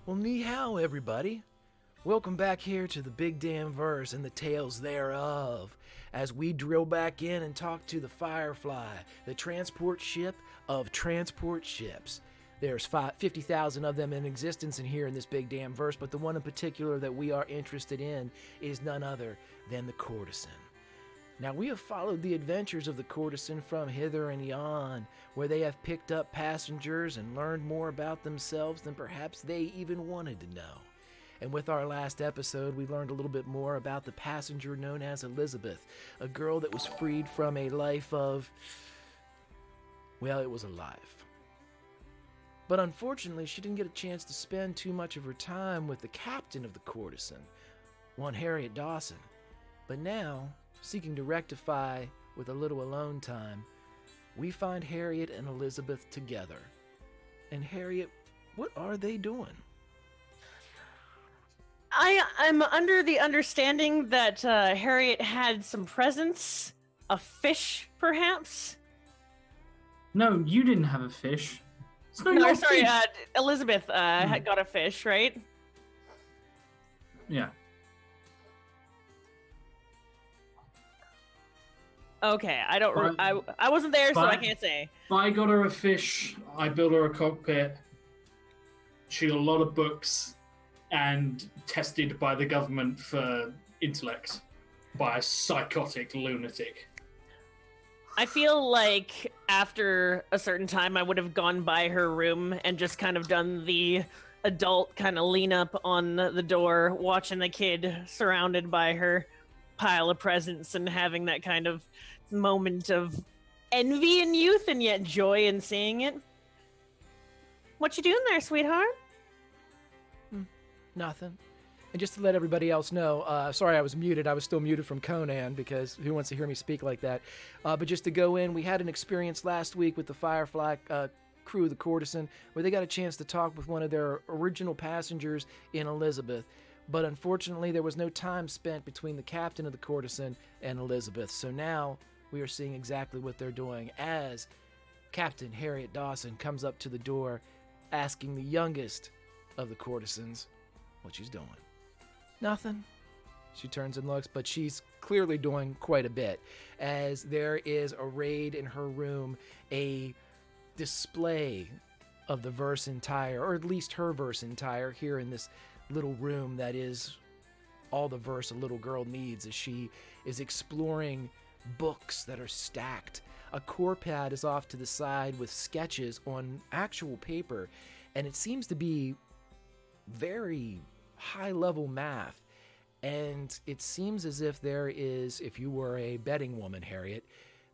Well, ni hao, everybody. Welcome back here to the Big Damn Verse and the tales thereof, as we drill back in and talk to the Firefly, the transport ship of transport ships. There's 50,000 of them in existence in here in this Big Damn Verse, but the one in particular that we are interested in is none other than the Courtesan. Now, we have followed the adventures of the Courtesan from hither and yon, where they have picked up passengers and learned more about themselves than perhaps they even wanted to know. And with our last episode, we learned a little bit more about the passenger known as Elizabeth, a girl that was freed from a life of, well, it was a life. But unfortunately, she didn't get a chance to spend too much of her time with the captain of the Courtesan, one Harriet Dawson. But now, seeking to rectify with a little alone time, we find Harriet and Elizabeth together. And Harriet, what are they doing? I'm under the understanding that Harriet had some presents, a fish, perhaps. No, you didn't have a fish. No, sorry, Elizabeth had got a fish, right? Yeah. Okay, I don't. I wasn't there, so I can't say. I got her a fish. I built her a cockpit. She got a lot of books, and tested by the government for intellect by a psychotic lunatic. I feel like after a certain time, I would have gone by her room and just kind of done the adult kind of lean up on the door, watching the kid surrounded by her pile of presents and having that kind of moment of envy in youth and yet joy in seeing it. What you doing there, sweetheart? Nothing. And just to let everybody else know, sorry I was muted. I was still muted from Conan because who wants to hear me speak like that? But just to go in, we had an experience last week with the Firefly crew, the Courtesan, where they got a chance to talk with one of their original passengers in Elizabeth. But unfortunately, there was no time spent between the captain of the Courtesan and Elizabeth. So now we are seeing exactly what they're doing as Captain Harriet Dawson comes up to the door asking the youngest of the Courtesans what she's doing. Nothing. She turns and looks, but she's clearly doing quite a bit, as there is arrayed in her room a display of the verse entire, or at least her verse entire, here in this little room that is all the verse a little girl needs as she is exploring books that are stacked. A core pad is off to the side with sketches on actual paper, and it seems to be very high-level math. And it seems as if there is, if you were a betting woman, Harriet,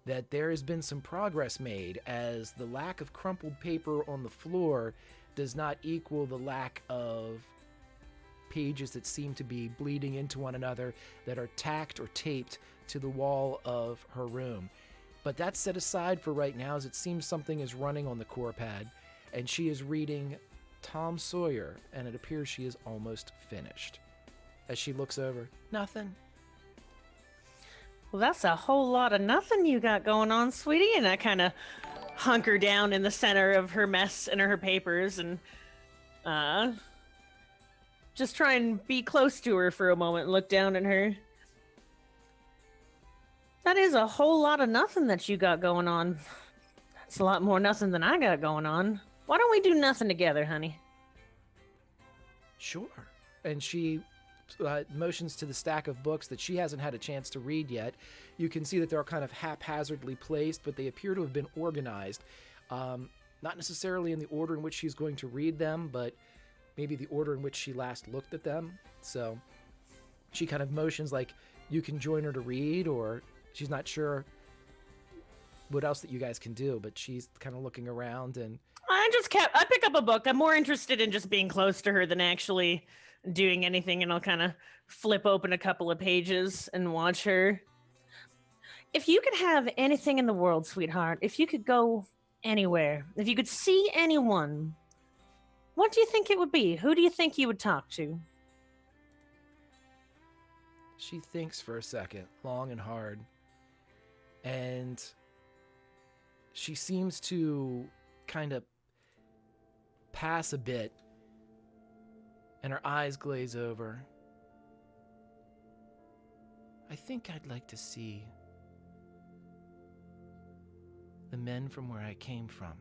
that there has been some progress made, as the lack of crumpled paper on the floor does not equal the lack of pages that seem to be bleeding into one another that are tacked or taped to the wall of her room. But that's set aside for right now, as it seems something is running on the core pad, and she is reading Tom Sawyer, and it appears she is almost finished. As she looks over, nothing. Well, that's a whole lot of nothing you got going on, sweetie. And I kind of hunker down in the center of her mess and her papers and just try and be close to her for a moment and look down at her. That is a whole lot of nothing that you got going on. That's a lot more nothing than I got going on. Why don't we do nothing together, honey? Sure. And she motions to the stack of books that she hasn't had a chance to read yet. You can see that they're kind of haphazardly placed, but they appear to have been organized. Not necessarily in the order in which she's going to read them, but maybe the order in which she last looked at them. So she kind of motions like you can join her to read, or she's not sure what else that you guys can do, but she's kind of looking around. And I pick up a book. I'm more interested in just being close to her than actually doing anything, and I'll kind of flip open a couple of pages and watch her. If you could have anything in the world, sweetheart, if you could go anywhere, if you could see anyone, what do you think it would be? Who do you think you would talk to? she thinks for a second, long and hard, and she seems to kind of pass a bit and her eyes glaze over. I think I'd like to see the men from where I came from.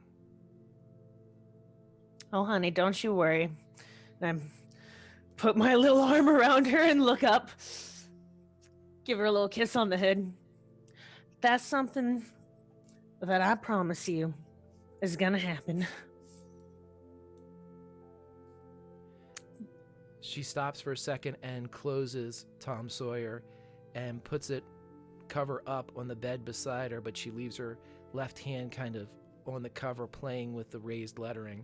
Oh, honey, don't you worry. I put my little arm around her and look up. Give her a little kiss on the head. That's something that I promise you is gonna happen. She stops for a second and closes Tom Sawyer and puts it cover up on the bed beside her, but she leaves her left hand kind of on the cover playing with the raised lettering.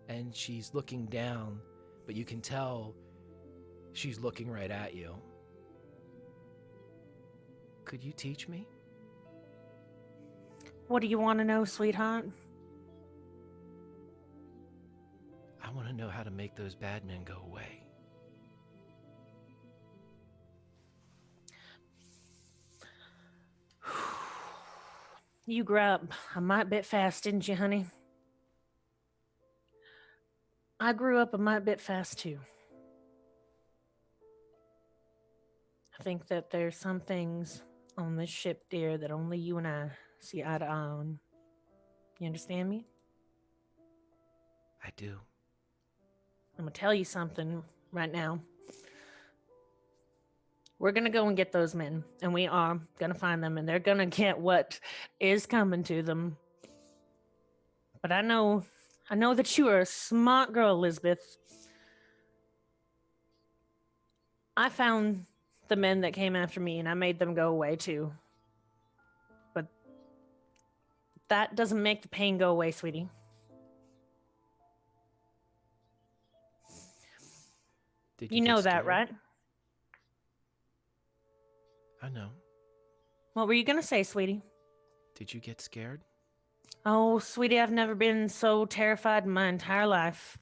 And she's looking down, but you can tell she's looking right at you. Could you teach me? What do you want to know, sweetheart? I want to know how to make those bad men go away. You grew up a mite bit fast, didn't you, honey? I grew up a mite bit fast, too. I think that there's some things on this ship, dear, that only you and I see eye to eye on. You understand me? I do. I'm gonna tell you something right now. We're gonna go and get those men, and we are gonna find them, and they're gonna get what is coming to them. But I know that you are a smart girl, Elizabeth. I found the men that came after me, and I made them go away too. But that doesn't make the pain go away, sweetie. Did You get know that, scared? right? I know. What were you gonna say, sweetie? Did you get scared? Oh, sweetie, I've never been so terrified in my entire life.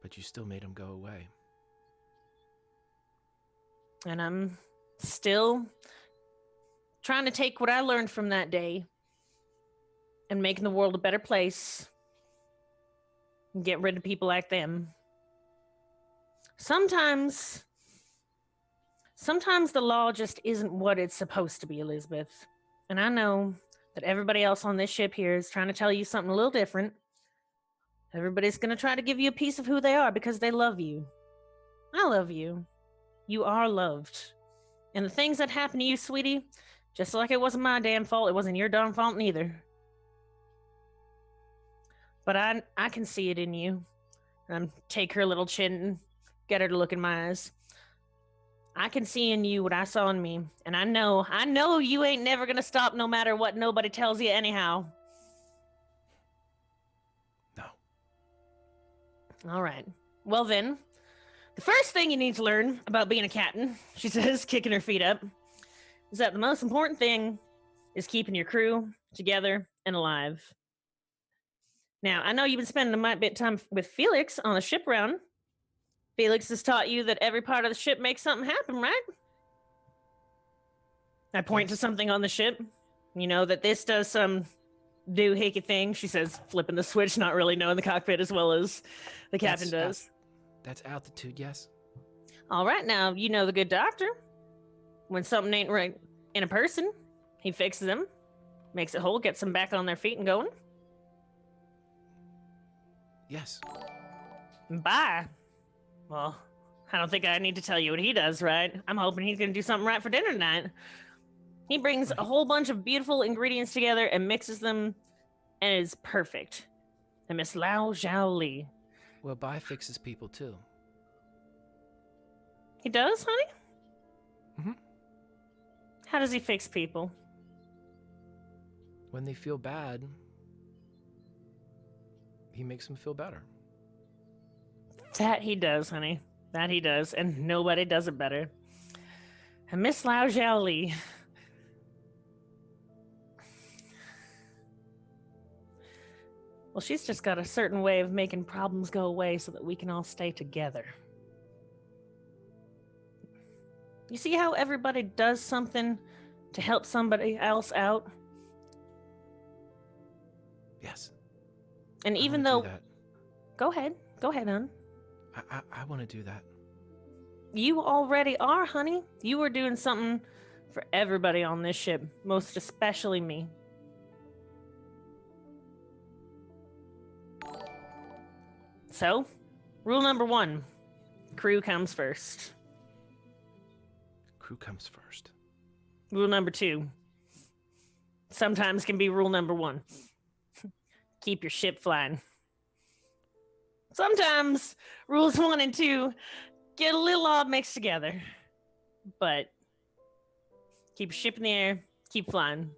But you still made them go away. And I'm still trying to take what I learned from that day and making the world a better place and get rid of people like them. Sometimes the law just isn't what it's supposed to be, Elizabeth. And I know that everybody else on this ship here is trying to tell you something a little different. Everybody's going to try to give you a piece of who they are because they love you. I love you. You are loved. And the things that happen to you, sweetie, just like it wasn't my damn fault, it wasn't your darn fault neither. But I can see it in you. Take her little chin and get her to look in my eyes. I can see in you what I saw in me. And I know you ain't never gonna stop no matter what nobody tells you anyhow. No. All right. Well then, the first thing you need to learn about being a captain, she says, kicking her feet up, is that the most important thing is keeping your crew together and alive. Now, I know you've been spending a mite bit time with Felix on the ship round. Felix has taught you that every part of the ship makes something happen, right? I point to something on the ship. You know that this does some doohickey thing, she says, flipping the switch, not really knowing the cockpit as well as the captain does. That's altitude, yes. All right, now, you know the good doctor. When something ain't right in a person, he fixes them, makes it whole, gets them back on their feet and going. Yes. Bye. Well, I don't think I need to tell you what he does, right? I'm hoping he's going to do something right for dinner tonight. He brings a whole bunch of beautiful ingredients together and mixes them, and it's perfect. And Miss Lao Zhao Li. Well, Bai fixes people too. He does, honey? Mm-hmm. How does he fix people? When they feel bad, he makes them feel better. That he does, honey. That he does, and nobody does it better. And Miss Lao Zhao Li. Well, she's just got a certain way of making problems go away so that we can all stay together. You see how everybody does something to help somebody else out? Yes. And I even wanna though... do that. Go ahead. Go ahead, hon. I want to do that. You already are, honey. You are doing something for everybody on this ship, most especially me. So, rule number 1, crew comes first. Crew comes first. Rule number 2, sometimes can be rule number 1. Keep your ship flying. Sometimes rules 1 and 2 get a little odd mixed together, but keep your ship in the air, keep flying.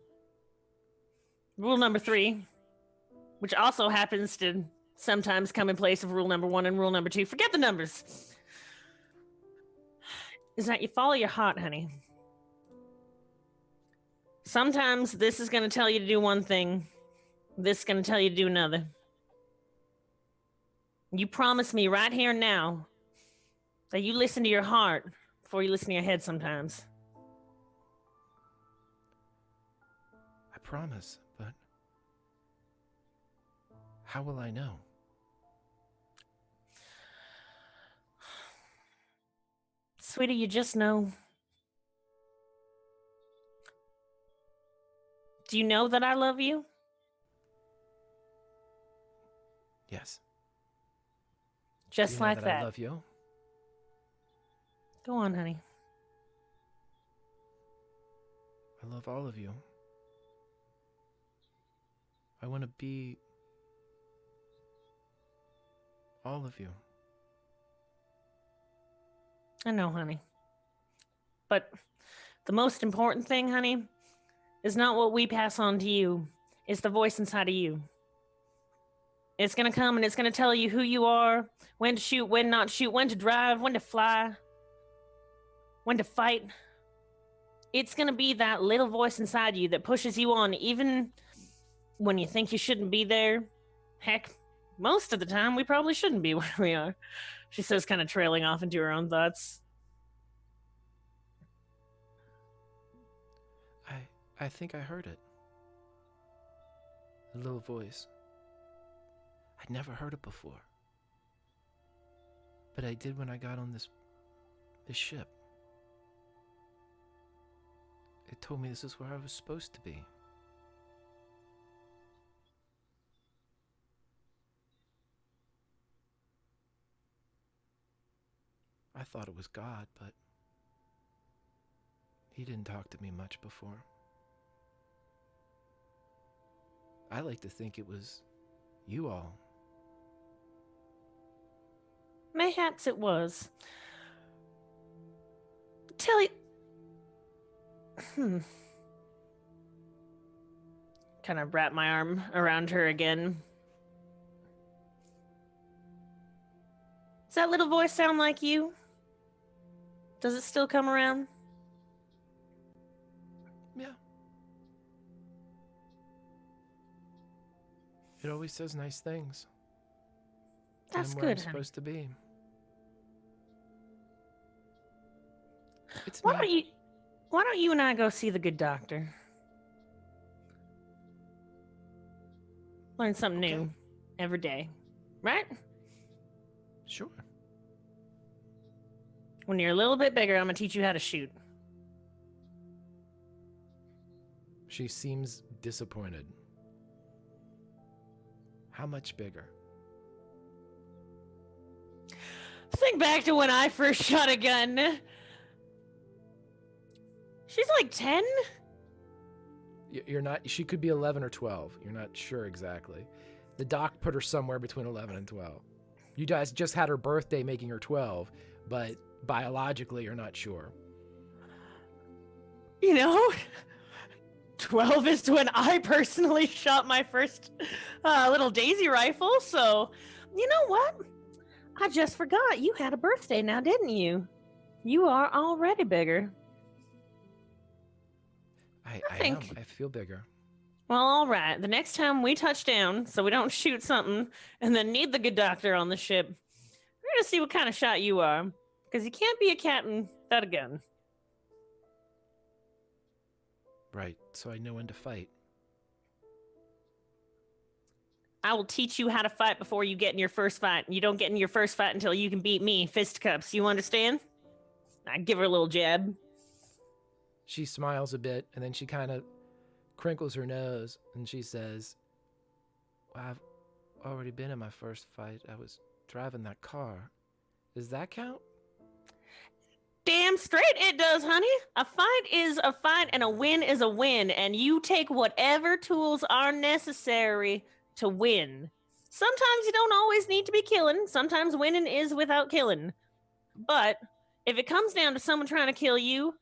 Rule number 3, which also happens to sometimes come in place of rule number 1 and rule number 2, forget the numbers, is that you follow your heart, honey. Sometimes this is going to tell you to do one thing, this is going to tell you to do another. You promise me right here and now that you listen to your heart before you listen to your head sometimes. I promise, but how will I know? Sweetie, you just know. Do you know that I love you? Yes. Just Do you know like that. I love you. Go on, honey. I love all of you. I want to be all of you. I know, honey. But the most important thing, honey, is not what we pass on to you. It's the voice inside of you. It's going to come and it's going to tell you who you are, when to shoot, when not to shoot, when to drive, when to fly, when to fight. It's going to be that little voice inside you that pushes you on even when you think you shouldn't be there. Heck, most of the time we probably shouldn't be where we are. She says, kind of trailing off into her own thoughts. I think I heard it. A little voice. I'd never heard it before. But I did when I got on this ship. It told me this is where I was supposed to be. I thought it was God, but he didn't talk to me much before. I like to think it was you all. Mayhaps it was. Tell you... Kind of wrap my arm around her again. Does that little voice sound like you? Does it still come around? Yeah. It always says nice things. That's I'm where good, I'm honey. supposed to be. It's Why me. don't you and I go see the good doctor? Learn something Okay. new every day, right? Sure. When you're a little bit bigger, I'm gonna teach you how to shoot. She seems disappointed. How much bigger? Think back to when I first shot a gun. She's like 10? You're not. She could be 11 or 12. You're not sure exactly. The doc put her somewhere between 11 and 12. You guys just had her birthday, making her 12, but biologically, you're not sure. You know, 12 is when I personally shot my first little Daisy rifle, so you know what? I just forgot you had a birthday now, didn't you? You are already bigger. I think- am. I feel bigger. Well, all right. The next time we touch down, so we don't shoot something and then need the good doctor on the ship, we're going to see what kind of shot you are. Because you can't be a captain without a gun. Right. So I know when to fight. I will teach you how to fight before you get in your first fight. You don't get in your first fight until you can beat me. Fisticuffs, you understand? I give her a little jab. She smiles a bit, and then she kind of crinkles her nose, and she says, well, I've already been in my first fight. I was driving that car. Does that count? Damn straight it does, honey. A fight is a fight and a win is a win, and you take whatever tools are necessary to win. Sometimes you don't always need to be killing. Sometimes winning is without killing. But if it comes down to someone trying to kill you,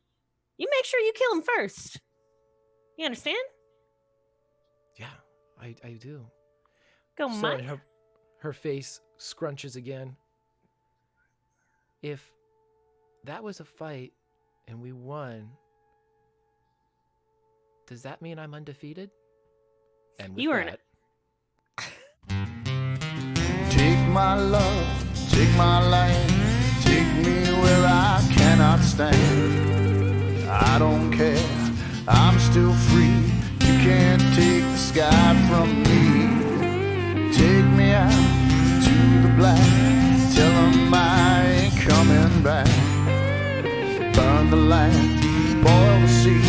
you make sure you kill them first. You understand? Yeah, I do. Go, So Mike. her face scrunches again. If that was a fight and we won, does that mean I'm undefeated? And with You are that, Take my love, take my land, take me where I cannot stand. I don't care, I'm still free. You can't take the sky from me. Take me out to the black, tell them I ain't coming back. Burn the land, boil the sea.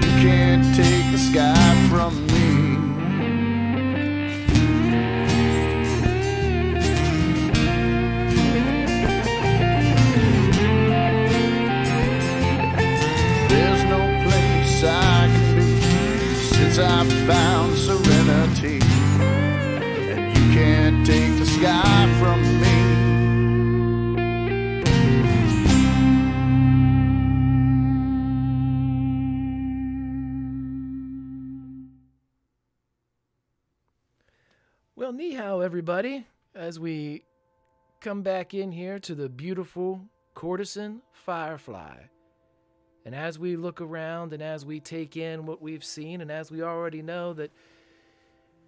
You can't take the sky from me. There's no place I can be since I've found serenity, and you can't take the sky from me. well, ni hao, everybody, as we come back in here to the beautiful courtesan Firefly. And as we look around and as we take in what we've seen, and as we already know that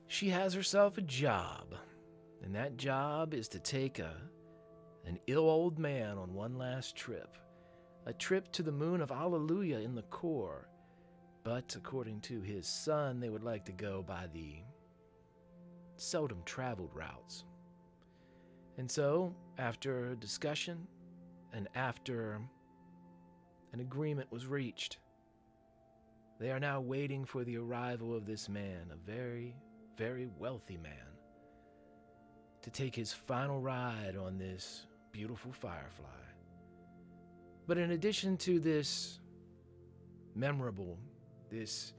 she has herself a job, and that job is to take an ill old man on one last trip, a trip to the moon of Alleluia in the core. But according to his son, they would like to go by the seldom traveled routes. And so, after discussion and after an agreement was reached, they are now waiting for the arrival of this man, a very, very wealthy man, to take his final ride on this beautiful Firefly. But in addition to this memorable, this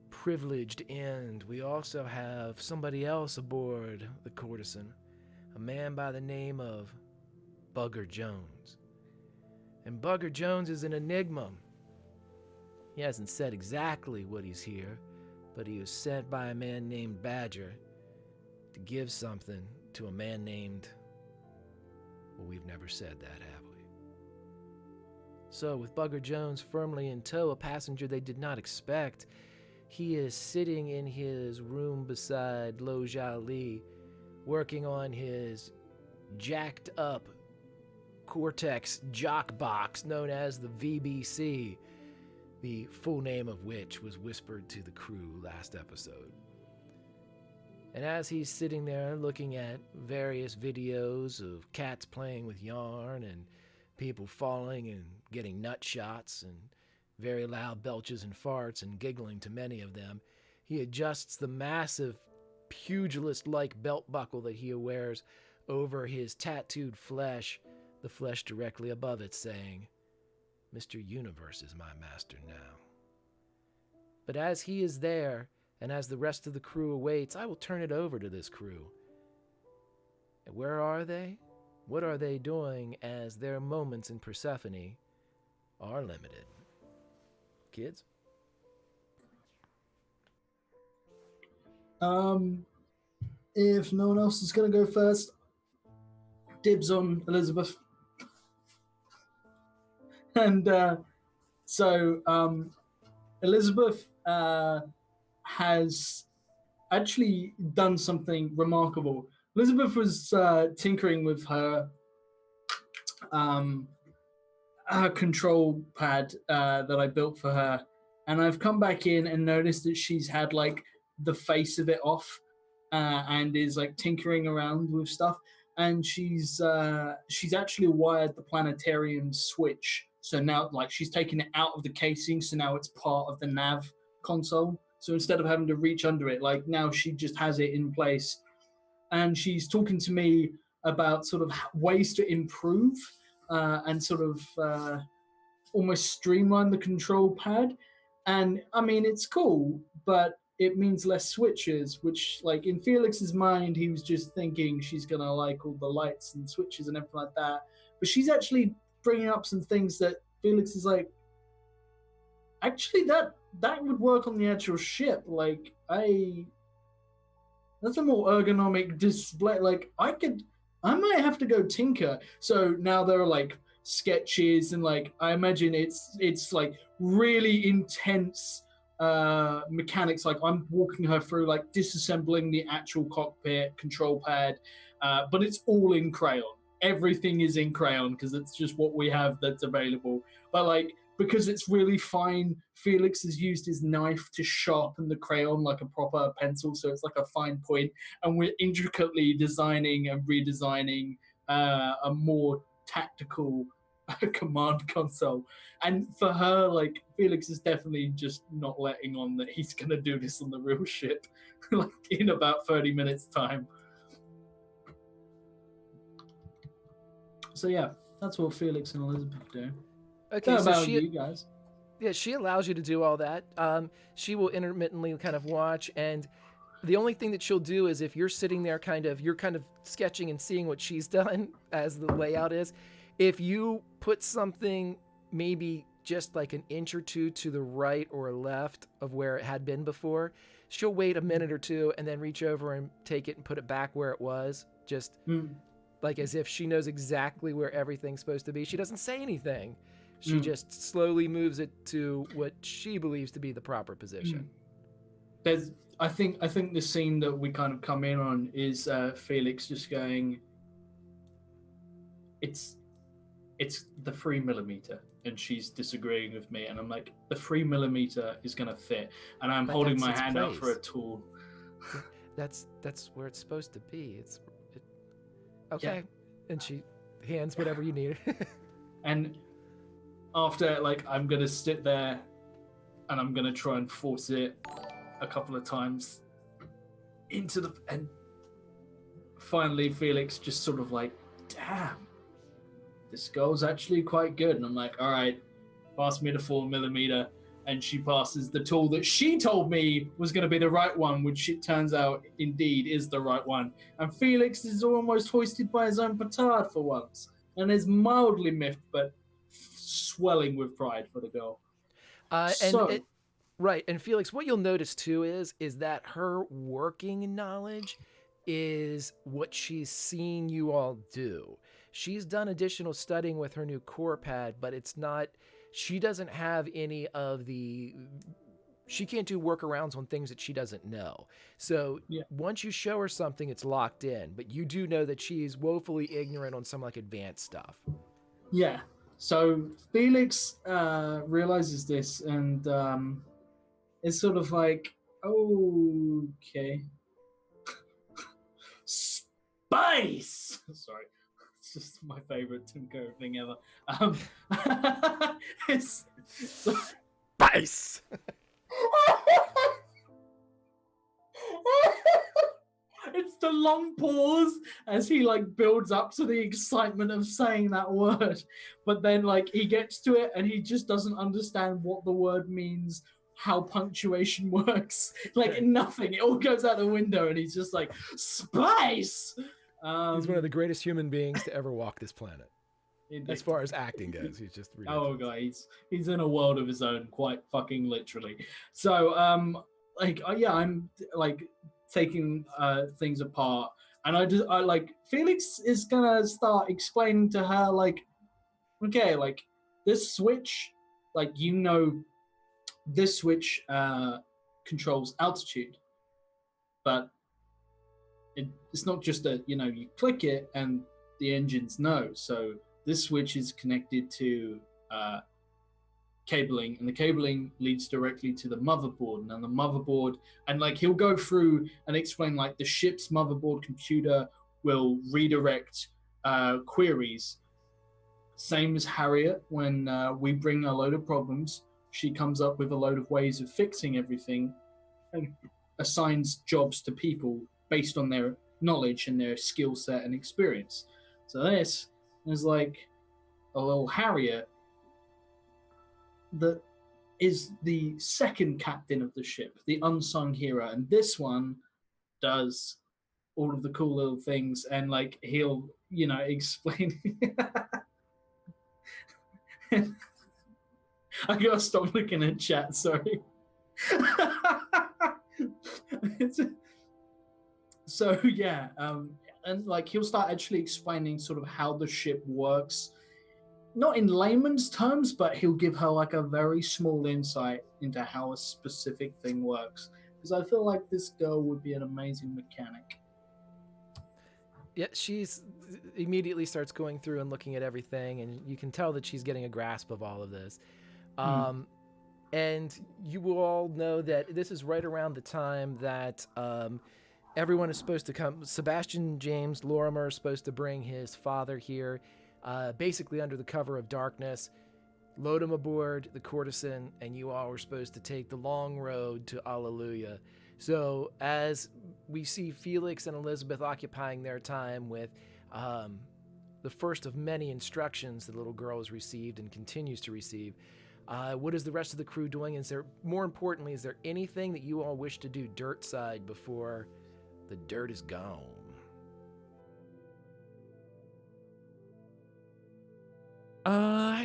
privileged end, we also have somebody else aboard the courtesan, a man by the name of Bugger Jones. And Bugger Jones is an enigma. He hasn't said exactly what he's here, but he was sent by a man named Badger to give something to a man named... Well, we've never said that, have we? So, with Bugger Jones firmly in tow, a passenger they did not expect, he is sitting in his room beside Lo Jiali, working on his jacked up Cortex jock box known as the VBC, the full name of which was whispered to the crew last episode. And as he's sitting there looking at various videos of cats playing with yarn and people falling and getting nut shots and very loud belches and farts and giggling to many of them, he adjusts the massive pugilist-like belt buckle that he wears over his tattooed flesh, the flesh directly above it, saying, "Mr. Universe is my master now." But as he is there, and as the rest of the crew awaits, I will turn it over to this crew. And where are they? What are they doing as their moments in Persephone are limited? Kids? If no one else is going to go first, dibs on Elizabeth. And so Elizabeth has actually done something remarkable. Elizabeth was tinkering with her control pad that I built for her, and I've come back in and noticed that she's had like the face of it off, and is like tinkering around with stuff. And she's actually wired the planetarium switch. So now, like, she's taken it out of the casing, so now it's part of the nav console. So instead of having to reach under it, like, now she just has it in place. And she's talking to me about sort of ways to improve and sort of almost streamline the control pad. And I mean, it's cool, but it means less switches, which, like, in Felix's mind, he was just thinking she's gonna like all the lights and switches and everything like that. But she's actually bringing up some things that Felix is like, actually, that would work on the actual ship. Like, that's a more ergonomic display. Like, I might have to go tinker. So now there are like sketches and like, I imagine it's like really intense mechanics. Like, I'm walking her through like disassembling the actual cockpit control pad, but it's all in crayon. Everything is in crayon because it's just what we have that's available. But like, because it's really fine, Felix has used his knife to sharpen the crayon like a proper pencil, so it's like a fine point, and we're intricately designing and redesigning a more tactical command console. And for her, like, Felix is definitely just not letting on that he's gonna do this on the real ship like in about 30 minutes time. So yeah, that's what Felix and Elizabeth do. Okay, What so about you guys? Yeah, she allows you to do all that. She will intermittently kind of watch, and the only thing that she'll do is if you're sitting there you're kind of sketching and seeing what she's done as the layout is, if you put something maybe just like an inch or two to the right or left of where it had been before, she'll wait a minute or two and then reach over and take it and put it back where it was, just like as if she knows exactly where everything's supposed to be. She doesn't say anything. She just slowly moves it to what she believes to be the proper position. I think the scene that we kind of come in on is Felix just going, it's the 3mm, and she's disagreeing with me, and I'm like, the 3mm is gonna fit, and I'm holding my hand out for a tool. That's where it's supposed to be. Okay, yeah. And she hands whatever you need. And after, like, I'm gonna sit there and I'm gonna try and force it a couple of times into the, and finally Felix just sort of like, damn, this girl's actually quite good. And I'm like, all right, pass me the 4mm. And she passes the tool that she told me was going to be the right one, which it turns out indeed is the right one. And Felix is almost hoisted by his own petard for once, and is mildly miffed, but swelling with pride for the girl. Right, and Felix, what you'll notice too is that her working knowledge is what she's seen you all do. She's done additional studying with her new core pad, but it's not, she doesn't have any of the, she can't do workarounds on things that she doesn't know. So once you show her something, it's locked in, but you do know that she's woefully ignorant on some like advanced stuff. Yeah. So Felix realizes this and is sort of like, okay. Spice! Sorry. It's just my favorite Tim Curry thing ever. It's Spice! It's the long pause as he like builds up to the excitement of saying that word, but then like he gets to it and he just doesn't understand what the word means, how punctuation works, like nothing. It all goes out the window and he's just like, spice. He's one of the greatest human beings to ever walk this planet. Indeed. As far as acting goes, he's just ridiculous. Oh god, he's in a world of his own, quite fucking literally. So I'm like taking things apart, and I like Felix is gonna start explaining to her like, okay, like this switch, like, you know, this switch controls altitude, but it's not just that, you know, you click it and the engines know. So this switch is connected to cabling, and the cabling leads directly to the motherboard. And then the motherboard, and like he'll go through and explain like the ship's motherboard computer will redirect queries. Same as Harriet, when we bring a load of problems, she comes up with a load of ways of fixing everything and assigns jobs to people based on their knowledge and their skill set and experience. So this is like a little Harriet that is the second captain of the ship, the unsung hero. And this one does all of the cool little things, and like he'll, explain. I gotta stop looking at chat, sorry. So yeah, and like he'll start actually explaining sort of how the ship works, not in layman's terms, but he'll give her like a very small insight into how a specific thing works, because I feel like this girl would be an amazing mechanic. Yeah, she's immediately starts going through and looking at everything, and you can tell that she's getting a grasp of all of this. And you will all know that this is right around the time that everyone is supposed to come. Sebastian James Lorimer is supposed to bring his father here, basically under the cover of darkness, load him aboard the courtesan, and you all were supposed to take the long road to Alleluia. So as we see Felix and Elizabeth occupying their time with the first of many instructions the little girl has received and continues to receive, what is the rest of the crew doing? Is there, more importantly, is there anything that you all wish to do dirt side before the dirt is gone?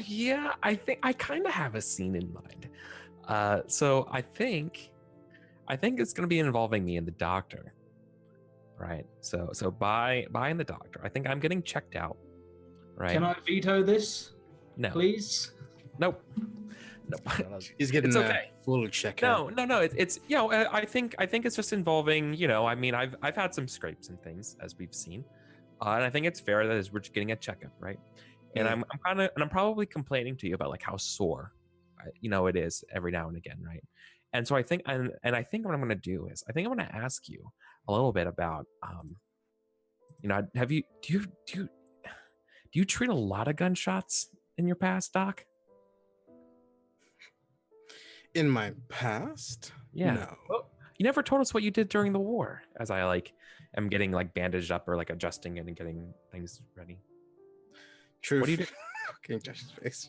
Yeah, I think I kind of have a scene in mind. So I think it's going to be involving me and the doctor, right? So by and the doctor, I think I'm getting checked out, right? Can I veto this? No, please. Nope. He's getting okay. Full checkout. No. It's I think it's just involving. I mean, I've had some scrapes and things, as we've seen, and I think it's fair that as we're just getting a checkup, right? And I'm probably complaining to you about like how sore, it is every now and again, right? And so I think, and I think what I'm going to do is, I think I'm going to ask you a little bit about, do you treat a lot of gunshots in your past, Doc? In my past? Yeah. No. Well, you never told us what you did during the war, as I am getting bandaged up or adjusting it and getting things ready. Truth. What do you do? Okay, Josh's face.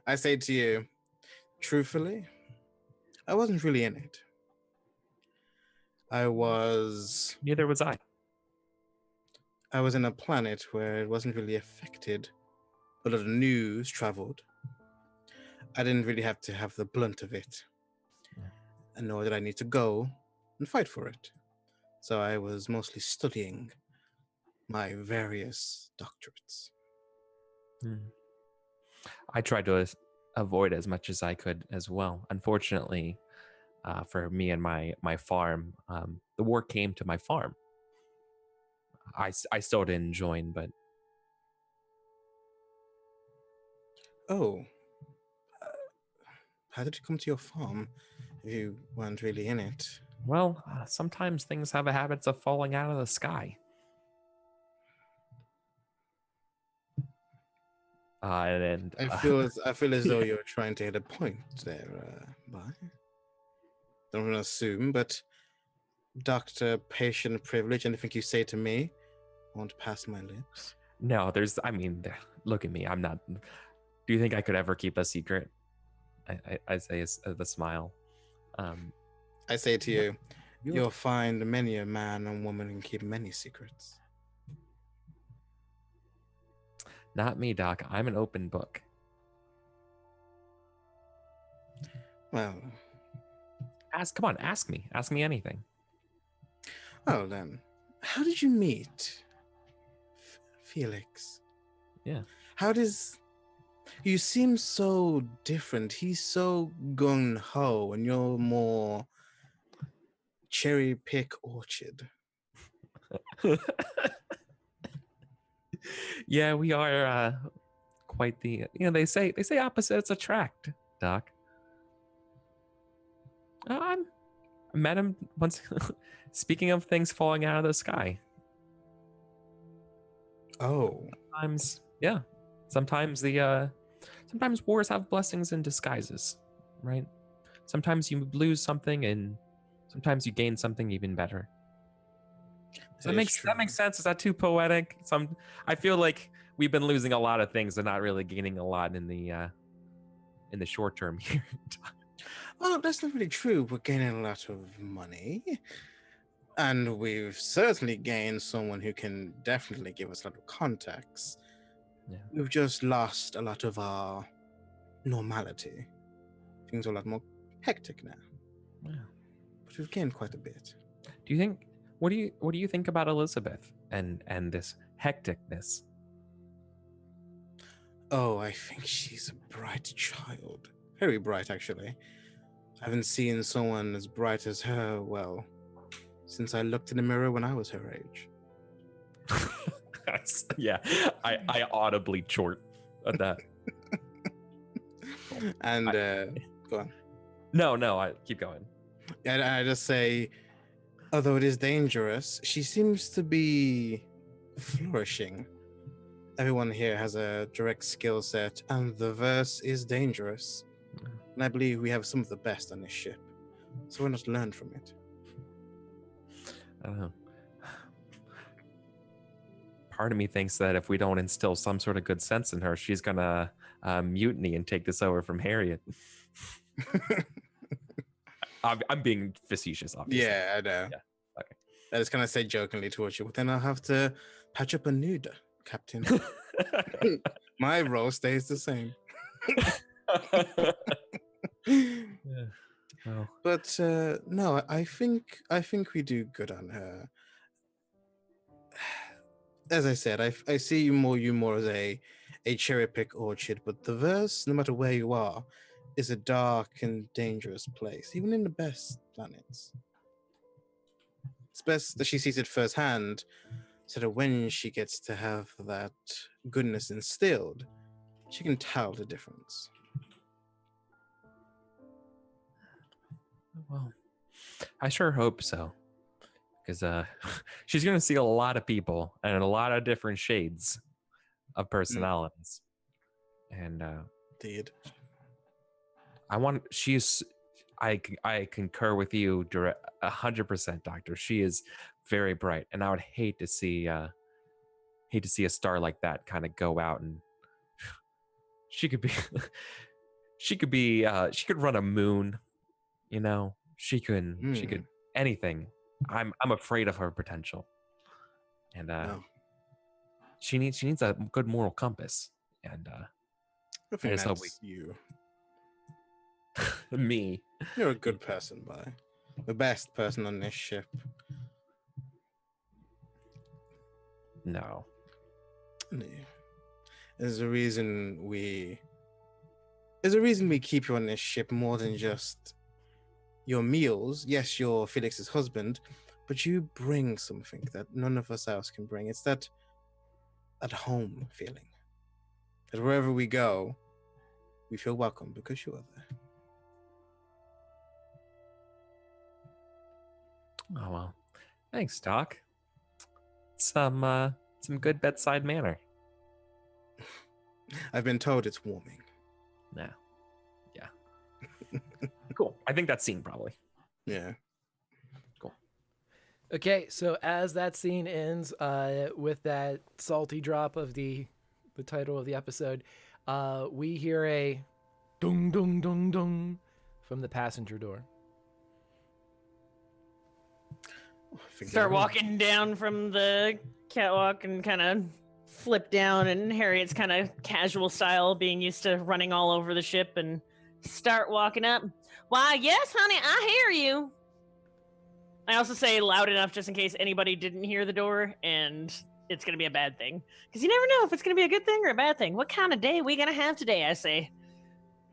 I say to you, truthfully, I wasn't really in it. Neither was I. I was in a planet where it wasn't really affected. A lot of news traveled. I didn't really have to have the blunt of it. And nor did I need to go and fight for it. So I was mostly studying my various doctorates. I tried to avoid as much as I could as well. Unfortunately, for me and my farm, the war came to my farm. I still didn't join, but... Oh. How did you come to your farm if you weren't really in it? Well, sometimes things have a habit of falling out of the sky. And I feel as though you're trying to hit a point there, Bye. Don't want to assume, but doctor, patient privilege, anything you say to me won't pass my lips. No, look at me. I'm not. Do you think I could ever keep a secret? I say the smile. I say to you, you'll find many a man and woman can keep many secrets. Not me, Doc. I'm an open book. Well, come on, ask me. Ask me anything. Well then, how did you meet Felix? Yeah. You seem so different. He's so gung-ho, and you're more cherry pick orchard. Yeah, we are quite the they say opposites attract, Doc. I met him once. Speaking of things falling out of the sky. Oh, Sometimes sometimes wars have blessings in disguises, right? Sometimes you lose something and sometimes you gain something even better. Does that makes sense? Is that too poetic? I feel like we've been losing a lot of things and not really gaining a lot in the short term here. well, that's not really true. We're gaining a lot of money. And we've certainly gained someone who can definitely give us a lot of contacts. Yeah. We've just lost a lot of our normality. Things are a lot more hectic now. Yeah. But we've gained quite a bit. Do you think? What do you think about Elizabeth and this hecticness? Oh, I think she's a bright child. Very bright, actually. I haven't seen someone as bright as her, well, since I looked in the mirror when I was her age. Yeah, I audibly chort at that. And go on. No, I keep going. And I just say, although it is dangerous, she seems to be flourishing. Everyone here has a direct skill set, and the verse is dangerous. And I believe we have some of the best on this ship, so why not learn from it? I don't know. Part of me thinks that if we don't instill some sort of good sense in her, she's gonna mutiny and take this over from Harriet. I'm being facetious, obviously. Yeah, I know. Yeah. Okay. I just kind of say jokingly towards you, but then I'll have to patch up a nude, Captain. My role stays the same. Yeah. Well. But no, I think we do good on her. As I said, I see you more as a cherry pick orchard, but the verse, no matter where you are, is a dark and dangerous place, even in the best planets. It's best that she sees it firsthand, so that when she gets to have that goodness instilled, she can tell the difference. Well, I sure hope so. Because she's going to see a lot of people and a lot of different shades of personalities. And Indeed. I concur with you 100%, Doctor. She is very bright, and I would hate to see a star like that kind of go out, and she could run a moon, she could anything. I'm afraid of her potential, and No. she needs a good moral compass, and I think just hope that's you. me. You're a good person, Bye. The best person on this ship. No. No. There's a reason we keep you on this ship more than just your meals. Yes, you're Felix's husband, but you bring something that none of us else can bring. It's that at home feeling. That wherever we go, we feel welcome because you are there. Oh well. Thanks, Doc. Some good bedside manner. I've been told it's warming. Yeah. Cool. I think that's scene probably. Yeah. Cool. Okay, so as that scene ends with that salty drop of the title of the episode, we hear a dung dung dung dung from the passenger door. Start walking down from the catwalk and kind of flip down, and Harriet's kind of casual style, being used to running all over the ship, and start walking up. Why, yes, honey, I hear you. I also say loud enough just in case anybody didn't hear the door, and it's going to be a bad thing. Because you never know if it's going to be a good thing or a bad thing. What kind of day we going to have today, I say.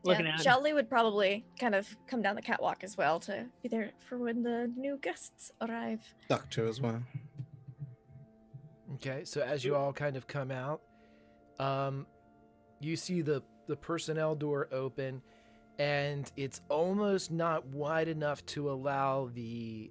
Looking at it. Shelly would probably kind of come down the catwalk as well to be there for when the new guests arrive. Doctor as well. Okay, so as you all kind of come out, you see the personnel door open, and it's almost not wide enough to allow the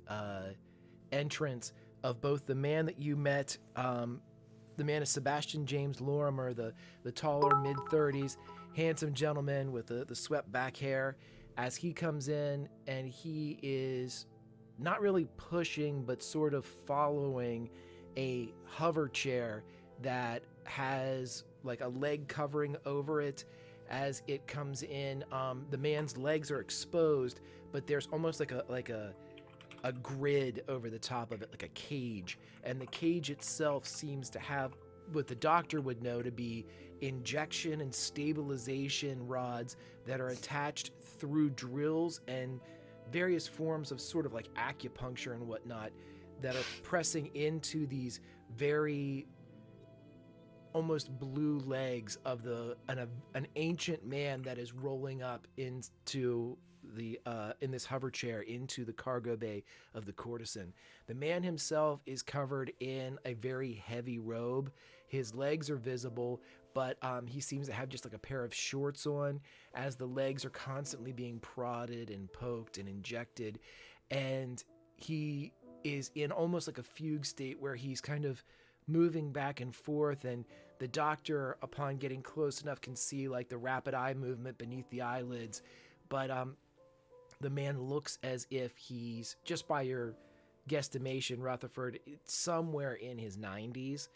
entrance of both the man that you met. The man is Sebastian James Lorimer, the taller mid-30s, handsome gentleman with the swept back hair, as he comes in, and he is not really pushing, but sort of following a hover chair that has like a leg covering over it. As it comes in, the man's legs are exposed, but there's almost like a grid over the top of it, like a cage, and the cage itself seems to have what the doctor would know to be injection and stabilization rods that are attached through drills and various forms of sort of like acupuncture and whatnot that are pressing into these very almost blue legs of an ancient man that is rolling up into the in this hover chair into the cargo bay of the courtesan. The man himself is covered in a very heavy robe. His legs are visible, but he seems to have just like a pair of shorts on, as the legs are constantly being prodded and poked and injected, and he is in almost like a fugue state where he's kind of moving back and forth, and the doctor, upon getting close enough, can see like the rapid eye movement beneath the eyelids, but the man looks as if he's, just by your guesstimation, Rutherford, somewhere in his 90s.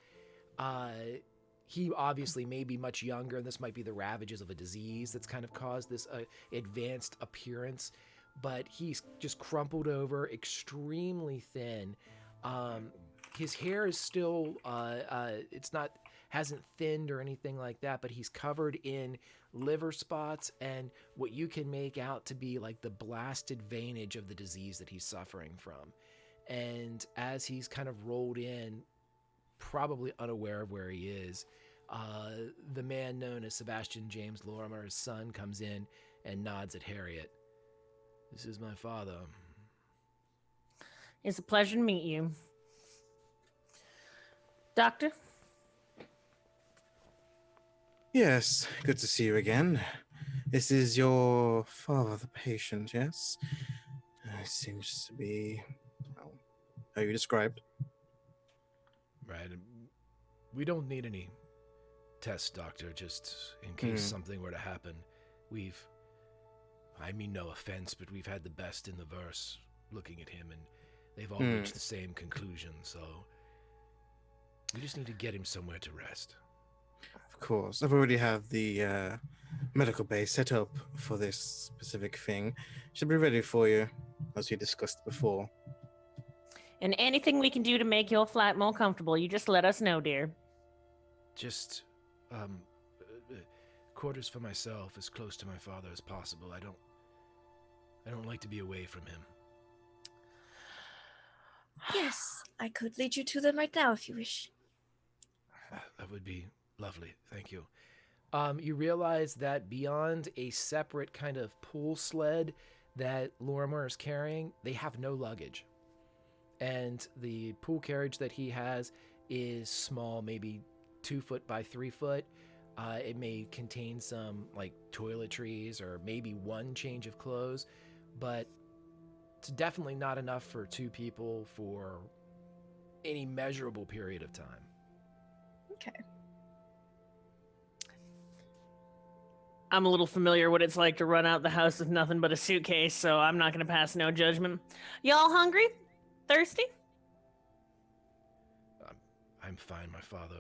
He obviously may be much younger, and this might be the ravages of a disease that's kind of caused this advanced appearance, but he's just crumpled over, extremely thin. His hair is still, hasn't thinned or anything like that, but he's covered in liver spots and what you can make out to be like the blasted veinage of the disease that he's suffering from. And as he's kind of rolled in, probably unaware of where he is, the man known as Sebastian James Lorimer's son comes in and nods at Harriet. "This is my father." It's a pleasure to meet you. Doctor? Yes, good to see you again. This is your father, the patient, yes? Seems to be, well, how you described. Right. We don't need any tests, Doctor, just in case something were to happen. I mean no offense, but we've had the best in the verse looking at him, and they've all reached the same conclusion, so we just need to get him somewhere to rest. Of course. I've already have the medical bay set up for this specific thing. Should be ready for you, as we discussed before. And anything we can do to make your flight more comfortable, you just let us know, dear. Just quarters for myself, as close to my father as possible. I don't like to be away from him. Yes, I could lead you to them right now if you wish. That would be lovely. Thank you. You realize that beyond a separate kind of pull sled that Lorimer is carrying, they have no luggage. And the pool carriage that he has is small, maybe 2 foot by 3 foot. It may contain some like toiletries or maybe one change of clothes, but it's definitely not enough for 2 people for any measurable period of time. Okay. I'm a little familiar what it's like to run out the house with nothing but a suitcase, so I'm not going to pass no judgment. Y'all hungry? Thirsty? I'm fine. My father,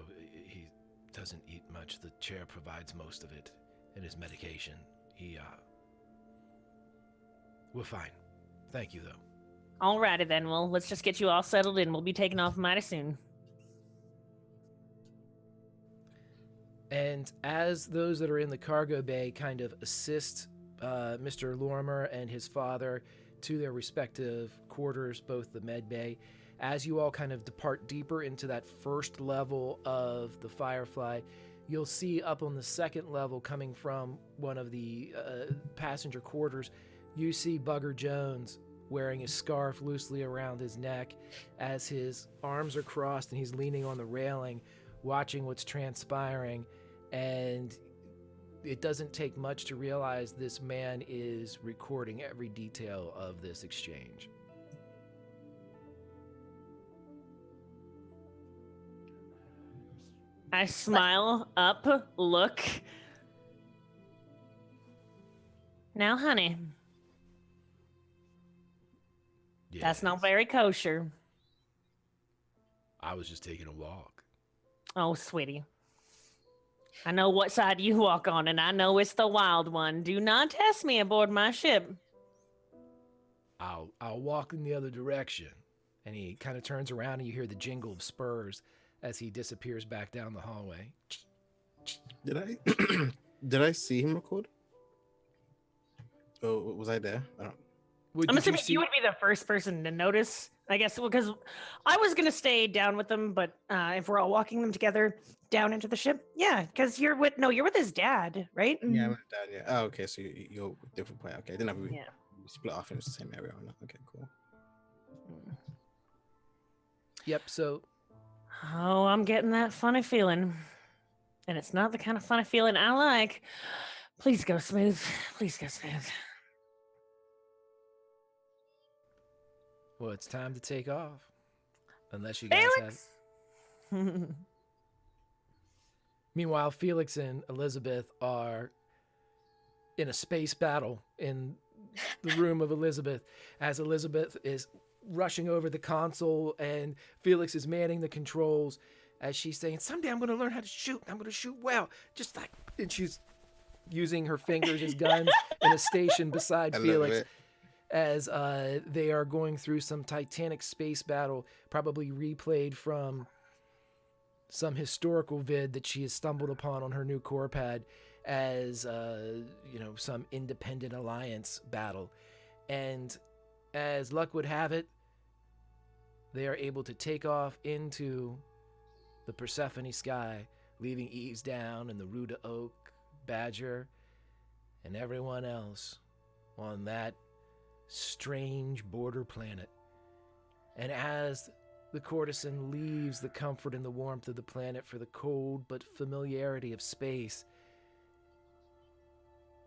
he doesn't eat much. The chair provides most of it, and his medication. We're fine. Thank you, though. Alrighty then. Well, let's just get you all settled in. We'll be taking off mighty soon. And as those that are in the cargo bay kind of assist Mr. Lorimer and his father to their respective quarters, both the med bay, as you all kind of depart deeper into that first level of the Firefly, you'll see up on the second level, coming from one of the passenger quarters, you see Bugger Jones wearing his scarf loosely around his neck as his arms are crossed and he's leaning on the railing, watching what's transpiring. And it doesn't take much to realize this man is recording every detail of this exchange. I smile up, look. Now, honey, that's not very kosher. I was just taking a walk. Oh, sweetie. I know what side you walk on, and I know it's the wild one. Do not test me aboard my ship. I'll walk in the other direction. And he kind of turns around and you hear the jingle of spurs as he disappears back down the hallway. Did I did I see him record? Oh, was I there? I don't. I'm assuming you would be the first person to notice, I guess, because I was going to stay down with them, but if we're all walking them together down into the ship, yeah, because you're with his dad, right? Yeah, I'm with dad, yeah. Oh, okay, so you're different point. Okay, I didn't know if we split off in the same area or not. Okay, cool. Yep, so... Oh, I'm getting that funny feeling. And it's not the kind of funny feeling I like. Please go smooth. Please go smooth. Well, it's time to take off. Unless you guys have... Meanwhile, Felix and Elizabeth are in a space battle in the room of Elizabeth, as Elizabeth is rushing over the console and Felix is manning the controls as she's saying, someday I'm going to learn how to shoot. I'm going to shoot well. Just like, and she's using her fingers as guns in a station beside Felix as they are going through some titanic space battle, probably replayed from some historical vid that she has stumbled upon on her new core pad as, some independent alliance battle. And as luck would have it, they are able to take off into the Persephone sky, leaving Eves down and the Ruda Oak, Badger, and everyone else on that strange border planet. And as the courtesan leaves the comfort and the warmth of the planet for the cold but familiarity of space,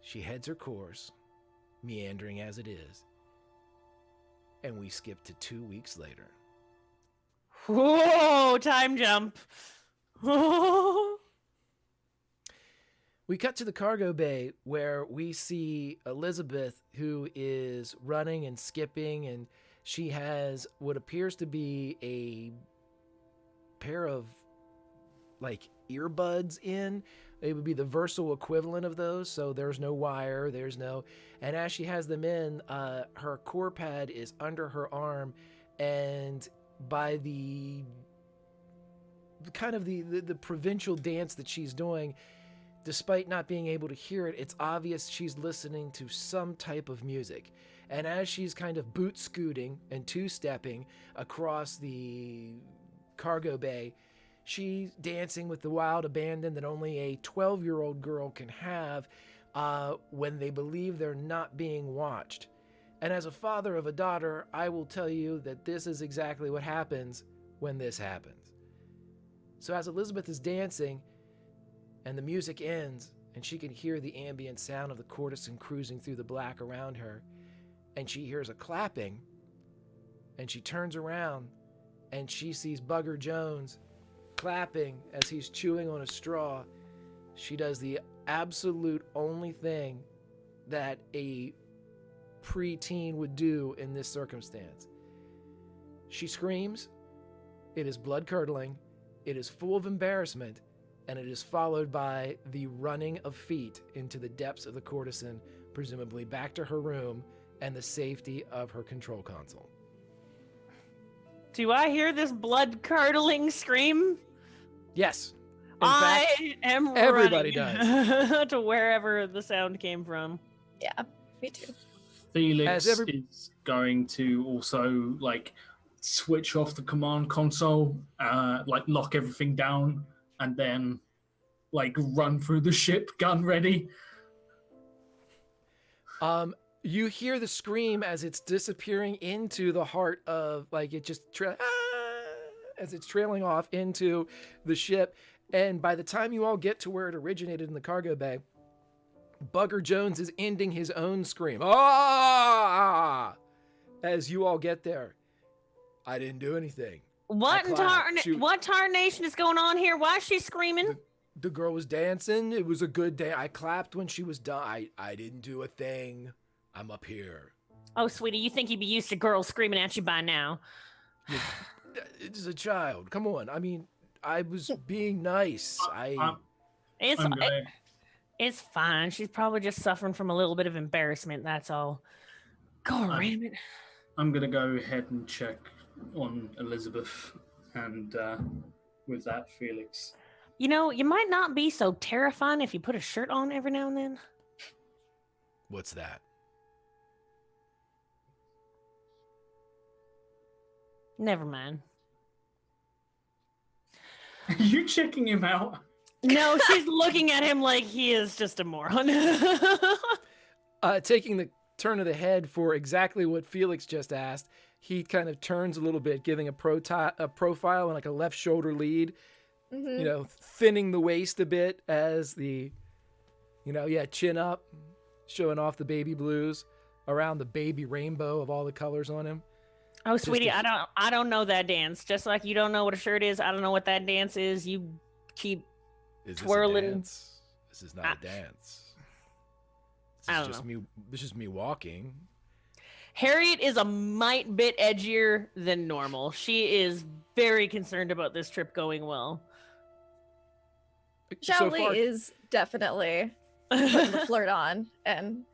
she heads her course, meandering as it is. And we skip to 2 weeks later. Whoa, time jump. We cut to the cargo bay where we see Elizabeth, who is running and skipping, and she has what appears to be a pair of earbuds in. It would be the Versal equivalent of those, so there's no wire, and as she has them in, her core pad is under her arm, and by the kind of the provincial dance that she's doing, despite not being able to hear it, it's obvious she's listening to some type of music. And as she's kind of boot scooting and two-stepping across the cargo bay, she's dancing with the wild abandon that only a 12-year-old girl can have when they believe they're not being watched. And as a father of a daughter, I will tell you that this is exactly what happens when this happens. So as Elizabeth is dancing and the music ends and she can hear the ambient sound of the courtesan cruising through the black around her, and she hears a clapping, and she turns around and she sees Bugger Jones clapping as he's chewing on a straw, she does the absolute only thing that a preteen would do in this circumstance. She screams. It is blood-curdling. It is full of embarrassment, and it is followed by the running of feet into the depths of the courtesan, presumably back to her room and the safety of her control console. Do I hear this blood-curdling scream? Yes. I am everybody running does. to wherever the sound came from. Yeah, me too. Felix is going to also switch off the command console, lock everything down, and then run through the ship, gun ready. You hear the scream as it's disappearing into the heart of it just as it's trailing off into the ship. And by the time you all get to where it originated in the cargo bay, Bugger Jones is ending his own scream. Ah! As you all get there. I didn't do anything. What tarnation is going on here? Why is she screaming? The girl was dancing. It was a good day. I clapped when she was done. I didn't do a thing. I'm up here. Oh, sweetie, you think you'd be used to girls screaming at you by now? It's a child. Come on. I mean, I was being nice. It's fine. She's probably just suffering from a little bit of embarrassment. That's all. God damn it. I'm gonna go ahead and check on Elizabeth, and with that, Felix. You know, you might not be so terrifying if you put a shirt on every now and then. What's that? Never mind. Are you checking him out? No, she's looking at him like he is just a moron. Taking the turn of the head for exactly what Felix just asked, he kind of turns a little bit, giving a profile and like a left shoulder lead, thinning the waist a bit as the, chin up, showing off the baby blues around the baby rainbow of all the colors on him. Oh, sweetie, I don't know that dance. Just like you don't know what a shirt is, I don't know what that dance is. You keep twirling. This is not a dance. This is me walking. Harriet is a mite bit edgier than normal. She is very concerned about this trip going well. Xiaoli is definitely putting the flirt on and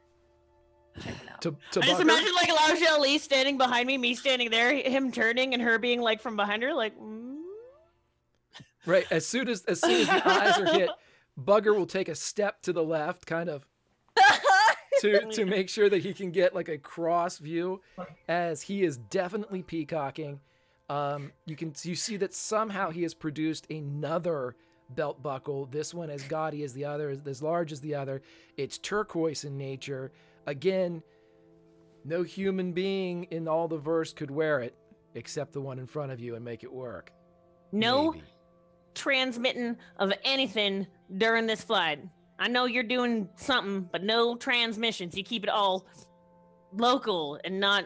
checking out. I just imagine like Lao Xiaoli standing behind me standing there, him turning and her being like from behind her, like. Right. As soon as the eyes are hit, Bugger will take a step to the left, kind of. to make sure that he can get like a cross view, as he is definitely peacocking. You see that somehow he has produced another belt buckle. This one as gaudy as the other, as large as the other. It's turquoise in nature. Again, no human being in all the verse could wear it except the one in front of you and make it work. No Maybe. Transmitting of anything during this flight. I know you're doing something, but no transmissions. You keep it all local and not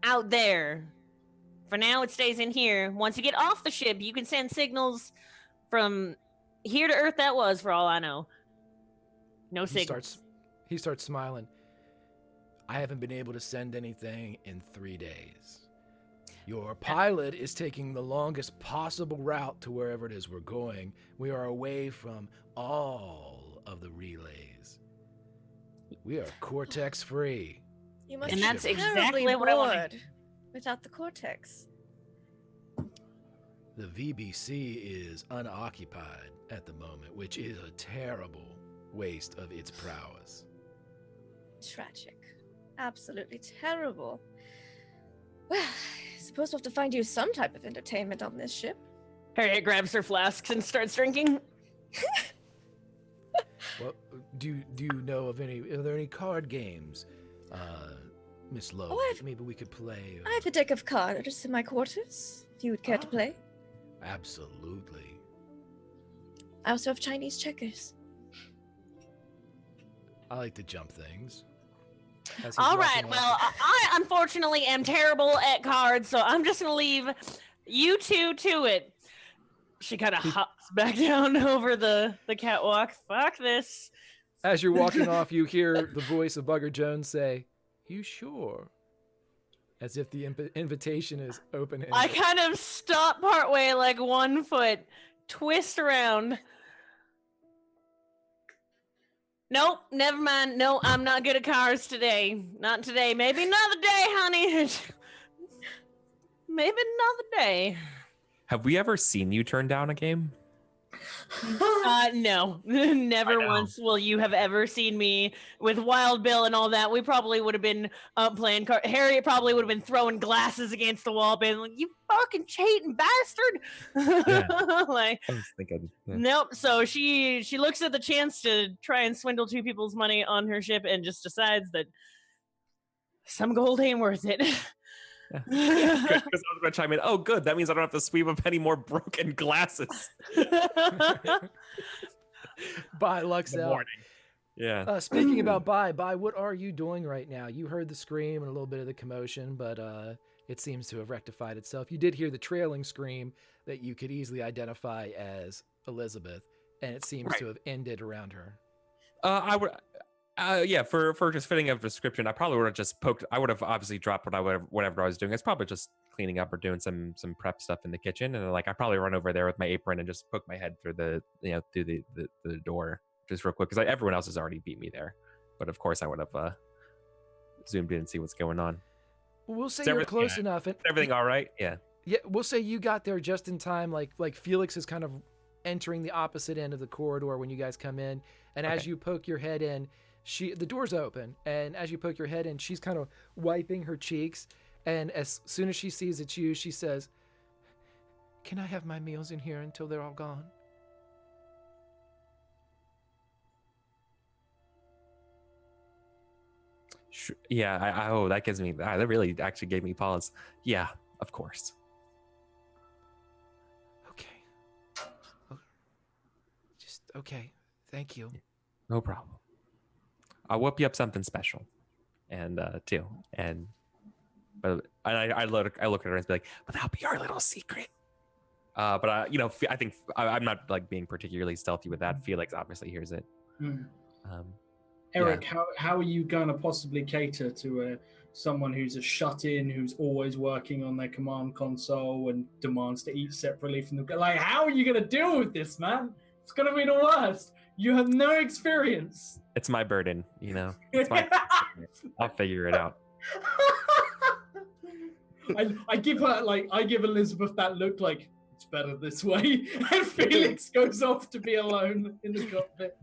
out there. For now, it stays in here. Once you get off the ship, you can send signals from here to Earth. That was, for all I know. No signals. He starts smiling. I haven't been able to send anything in 3 days. Your pilot is taking the longest possible route to wherever it is we're going. We are away from all of the relays. We are Cortex free. You must and be that's terribly exactly what I bored wanted. without the Cortex. The VBC is unoccupied at the moment, which is a terrible waste of its prowess. Tragic. Absolutely terrible. Well, I suppose we'll have to find you some type of entertainment on this ship. Harriet grabs her flasks and starts drinking. Well, do you know of any? Are there any card games, Miss Lowe? Oh, Maybe we could play. I have a deck of cards in my quarters, if you would care to play. Absolutely. I also have Chinese checkers. I like to jump things. All right, well, I unfortunately am terrible at cards, so I'm just going to leave you two to it. She kind of hops back down over the catwalk. Fuck this. As you're walking off, you hear the voice of Bugger Jones say, "You sure?" As if the invitation is open. I kind of stop partway, like 1 foot, twist around. Nope, never mind. No, I'm not good at cars today. Not today. Maybe another day, honey. Maybe another day. Have we ever seen you turn down a game? No, never once will you have ever seen me with Wild Bill and all that. We probably would have been playing cards. Harriet probably would have been throwing glasses against the wall, being like, "You fucking cheating bastard!" Yeah. Like, I was thinking. Yeah. nope. So she looks at the chance to try and swindle two people's money on her ship and just decides that some gold ain't worth it. Because I was going to chime in. Oh, good. That means I don't have to sweep up any more broken glasses. Bye, Luxel. Good morning. Yeah. Speaking about Bai, what are you doing right now? You heard the scream and a little bit of the commotion, but it seems to have rectified itself. You did hear the trailing scream that you could easily identify as Elizabeth, and it seems to have ended around her. I would, yeah, for just fitting a description, I probably would have just poked. I would have obviously dropped whatever I was doing. It's probably just cleaning up or doing some prep stuff in the kitchen, and like I probably run over there with my apron and just poke my head through the door just real quick because everyone else has already beat me there. But of course, I would have zoomed in and see what's going on. We'll say you're close enough. And everything all right? Yeah. Yeah, we'll say you got there just in time. Like Felix is kind of entering the opposite end of the corridor when you guys come in, and as you poke your head in, the door's open, and as you poke your head in, she's kind of wiping her cheeks, and as soon as she sees it's you, she says, "Can I have my meals in here until they're all gone?" Yeah, oh, that gives me, that really actually gave me pause. Yeah, of course. Okay, thank you. No problem. I'll whip you up something special, and too. And but I look at her and be like, "But that'll be our little secret." But I think I'm not like being particularly stealthy with that. Felix obviously hears it. Eric, how are you going to possibly cater to someone who's a shut-in, who's always working on their command console and demands to eat separately from the... Like, how are you going to deal with this, man? It's going to be the worst. You have no experience. It's my burden, It's my I'll figure it out. I give Elizabeth that look like, it's better this way. And Felix goes off to be alone in the cockpit.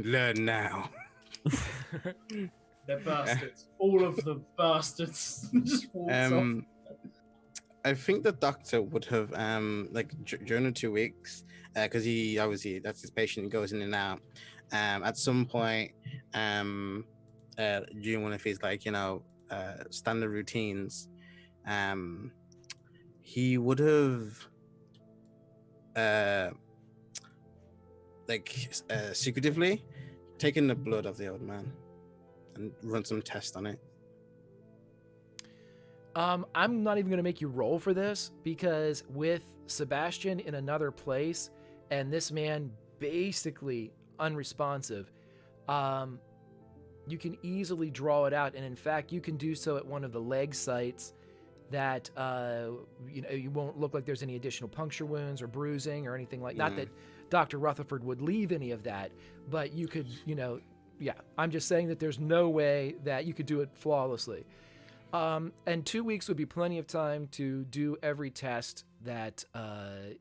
Learn now. They're bastards. All of the bastards. Just walks off. I think the doctor would have, during the 2 weeks, because he obviously, that's his patient, he goes in and out. At some point, during one of his, standard routines, he would have, secretively taken the blood of the old man and run some tests on it. I'm not even going to make you roll for this because with Sebastian in another place and this man basically unresponsive, you can easily draw it out. And in fact, you can do so at one of the leg sites that, you won't look like there's any additional puncture wounds or bruising or anything like that. Not that Dr. Rutherford would leave any of that, but you could, I'm just saying that there's no way that you could do it flawlessly. And 2 weeks would be plenty of time to do every test that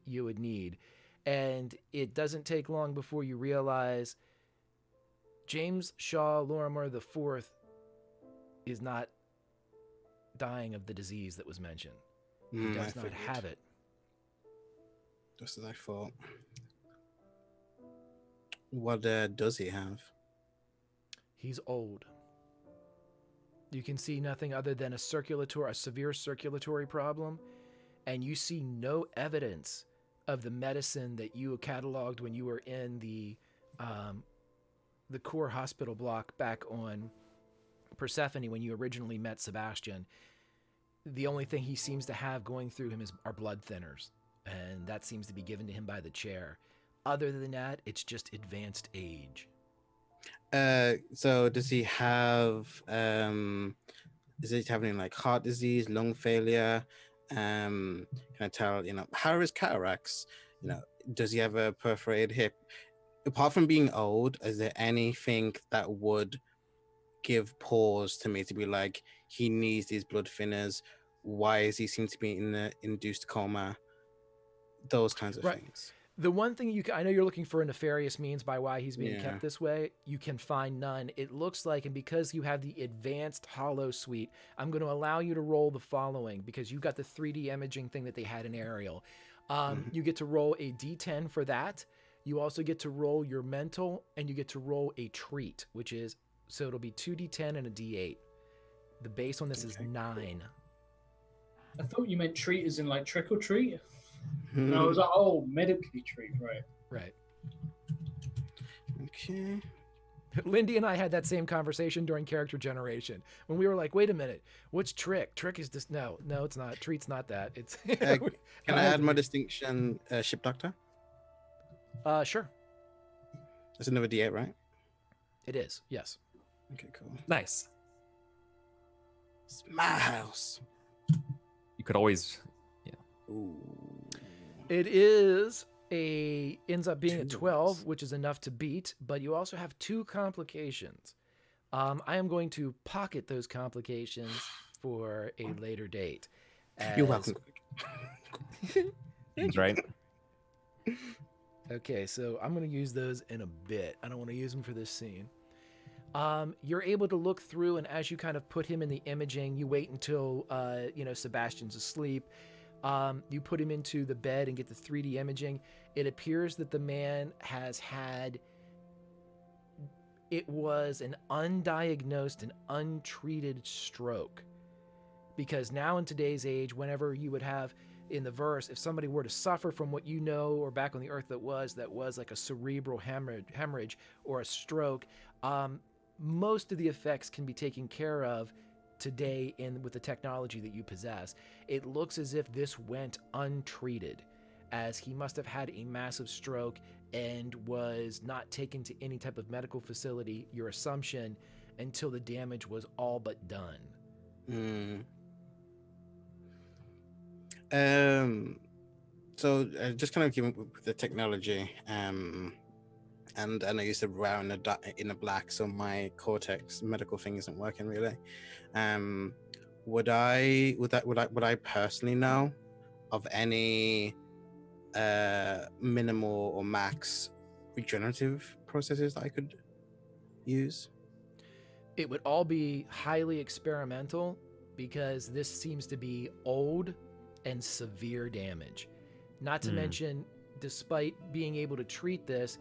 you would need. And it doesn't take long before you realize James Shaw Lorimer IV is not dying of the disease that was mentioned. He does not have it. Just as I thought. What does he have? He's old. You can see nothing other than a severe circulatory problem, and you see no evidence of the medicine that you cataloged when you were in the core hospital block back on Persephone when you originally met Sebastian. The only thing he seems to have going through him are blood thinners, and that seems to be given to him by the chair. Other than that, it's just advanced age. So does he have is he having like heart disease, lung failure? Can I tell, how are his cataracts? Does he have a perforated hip? Apart from being old, is there anything that would give pause to me to be like, he needs these blood thinners? Why does he seem to be in the induced coma? Those kinds of things. The one thing I know you're looking for a nefarious means by why he's being kept this way. You can find none. It looks like, and because you have the advanced hollow suite, I'm going to allow you to roll the following because you got the 3D imaging thing that they had in Aerial. You get to roll a D10 for that. You also get to roll your mental, and you get to roll a treat, so it'll be 2D10 and a D8. The base on this is 9. I thought you meant treat as in like trick or treat. And I was like, oh, medically treat, right. Okay. Lindy and I had that same conversation during character generation when we were like, wait a minute, what's trick? Trick is this. No, it's not. Treat's not that. It's. Can I add my distinction, ship doctor? Sure. That's another D8, right? It is. Yes. Okay, cool. Nice. It's my house. You could always. Ooh. It ends up being a 12, which is enough to beat, but you also have 2 complications. I am going to pocket those complications for a later date. You're welcome. That's right. Okay, so I'm going to use those in a bit. I don't want to use them for this scene. You're able to look through, and as you kind of put him in the imaging, you wait until, Sebastian's asleep. You put him into the bed and get the 3D imaging. It appears that the man has had... It was an undiagnosed and untreated stroke. Because now in today's age, whenever you would have... in the verse, if somebody were to suffer from what you know, or back on the earth that was like a cerebral hemorrhage or a stroke, most of the effects can be taken care of today with the technology that you possess. It looks as if this went untreated, as he must have had a massive stroke and was not taken to any type of medical facility, your assumption, until the damage was all but done. So just kind of given with the technology, and I know you said we're in the black, so my Cortex medical thing isn't working really. Would I personally know of any minimal or max regenerative processes that I could use? It would all be highly experimental, because this seems to be old and severe damage. Not to mention, despite being able to treat this,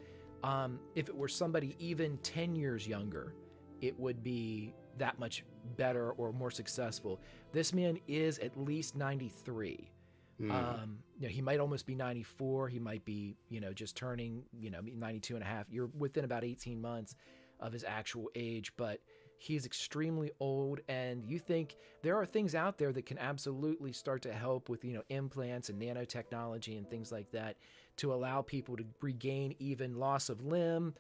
if it were somebody even 10 years younger, it would be that much better or more successful. This man is at least 93. He might almost be 94. He might be, just turning, 92 and a half. You're within about 18 months of his actual age, but he's extremely old, and you think there are things out there that can absolutely start to help with, implants and nanotechnology and things like that to allow people to regain even loss of limb,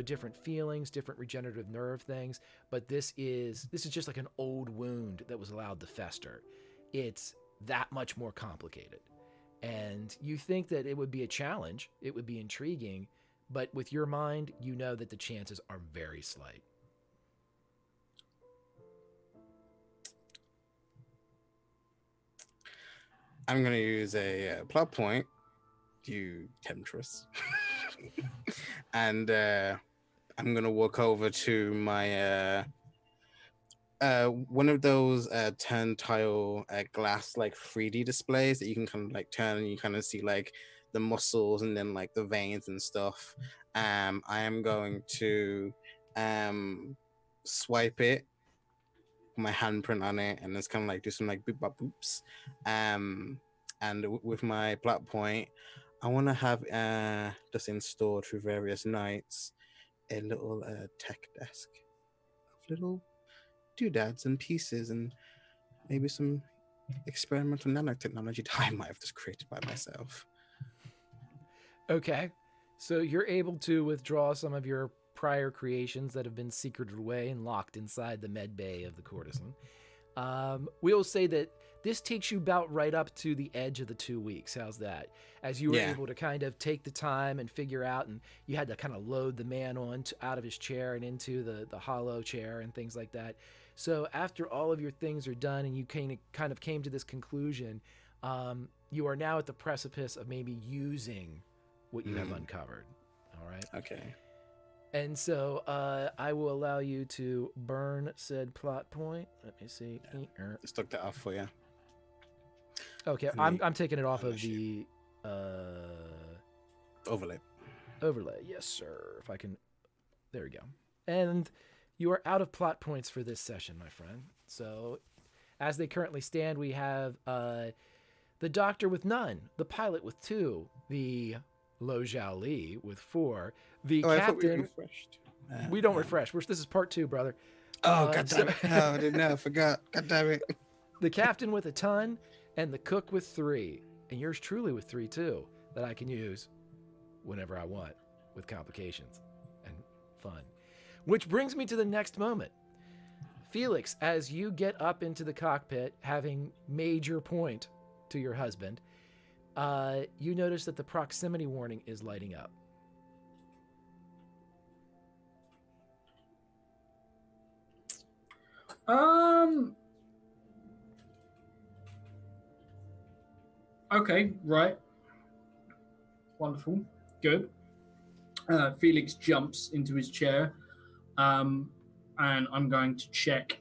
different feelings, different regenerative nerve things. But this is just like an old wound that was allowed to fester. It's that much more complicated. And you think that it would be a challenge, it would be intriguing, but with your mind, you know that the chances are very slight. I'm going to use a plot point, you temptress. And I'm going to walk over to my one of those turntile glass like 3D displays that you can kind of like turn and you kind of see like the muscles and then like the veins and stuff. I am going to swipe it, my handprint on it, and just kind of like do some like boop bop boops. And with my plot point, I want to have just installed through various nights a little tech desk of little doodads and pieces and maybe some experimental nanotechnology that I might have just created by myself. Okay, so you're able to withdraw some of your prior creations that have been secreted away and locked inside the med bay of the courtesan. We'll say that this takes you about right up to the edge of the 2 weeks. How's that? As you were able to kind of take the time and figure out, and you had to kind of load the man out of his chair and into the hollow chair and things like that. So after all of your things are done and you kind of came to this conclusion, you are now at the precipice of maybe using what you have uncovered. All right. Okay. And so I will allow you to burn said plot point. Let me see. Just took that off for you. Okay, I'm taking it off of the overlay. Overlay, yes, sir. If I can, there we go. And you are out of plot points for this session, my friend. So, as they currently stand, we have the doctor with none, the pilot with 2, the Lo Zhao Li with 4, the captain. I thought we refreshed. We don't refresh. This is part 2, brother. Oh, god damn it. Oh, I didn't know. I forgot. God damn it. The captain with a ton and the cook with 3. And yours truly with 3 too, that I can use whenever I want with complications and fun. Which brings me to the next moment. Felix, as you get up into the cockpit, having made your point to your husband, you notice that the proximity warning is lighting up. Okay, right. Wonderful. Good. Felix jumps into his chair, and I'm going to check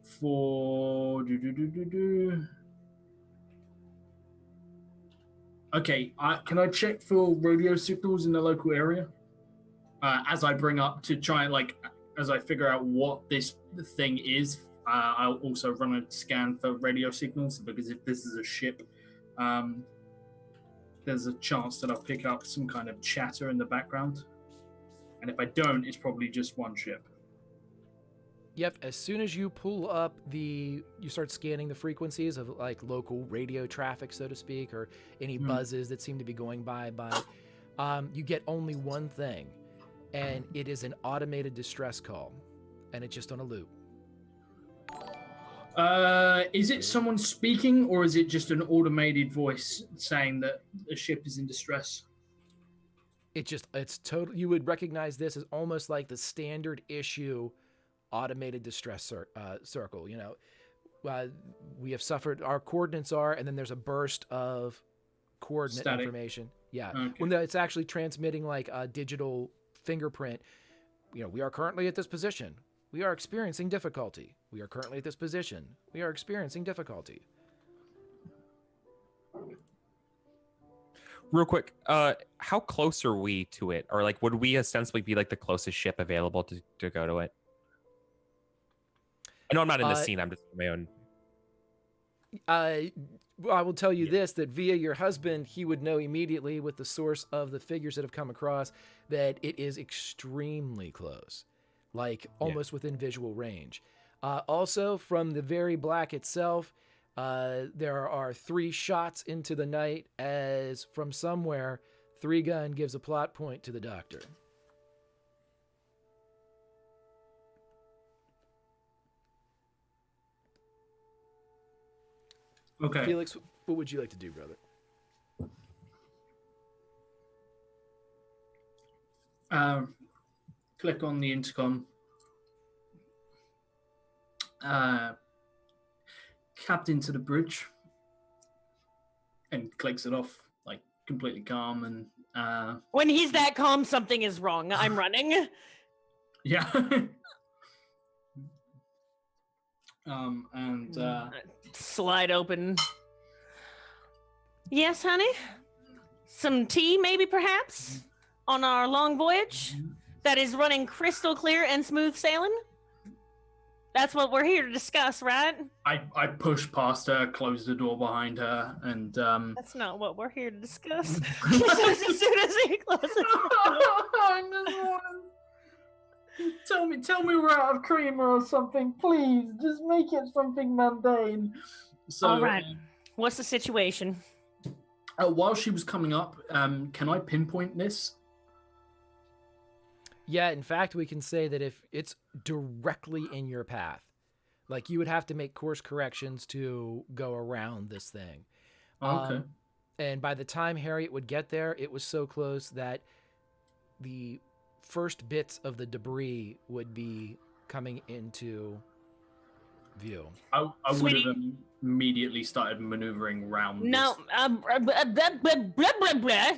for... Okay, can I check for radio signals in the local area? As I bring up to try and, as I figure out what this thing is, I'll also run a scan for radio signals, because if this is a ship, there's a chance that I'll pick up some kind of chatter in the background. And if I don't, it's probably just one ship. Yep, as soon as you pull up you start scanning the frequencies of local radio traffic, so to speak, or any buzzes that seem to be going by, you get only one thing, and it is an automated distress call, and it's just on a loop. Is it someone speaking, or is it just an automated voice saying that the ship is in distress? It's total. You would recognize this as almost like the standard issue automated distress circle. We have suffered, our coordinates are, and then there's a burst of coordinate Static information. Yeah. Okay. When it's actually transmitting like a digital fingerprint, we are currently at this position. We are experiencing difficulty. We are currently at this position. We are experiencing difficulty. Real quick, how close are we to it? Or would we ostensibly be the closest ship available to go to it? I know I'm not in the scene. I'm just on my own. I will tell you this, that via your husband, he would know immediately with the source of the figures that have come across that it is extremely close, almost within visual range. Also, from the very black itself, there are 3 shots into the night as from somewhere, 3-gun gives a plot point to the doctor. Okay. Felix, what would you like to do, brother? Click on the intercom. Captain to the bridge, and clicks it off completely calm and When he's that calm, something is wrong. I'm running. yeah. And Slide open. Yes, honey? Some tea, maybe, perhaps? On our long voyage? That is running crystal clear and smooth sailing? That's what we're here to discuss, right? I push past her, close the door behind her, and That's not what we're here to discuss. He says as soon as he closes the door. Tell me we're out of creamer or something, please. Just make it something mundane. So, all right. What's the situation? While she was coming up, can I pinpoint this? Yeah, in fact, we can say that if it's directly in your path, you would have to make course corrections to go around this thing. Okay. And by the time Harriet would get there, it was so close that the first bits of the debris would be coming into view. I would have immediately started maneuvering around. No,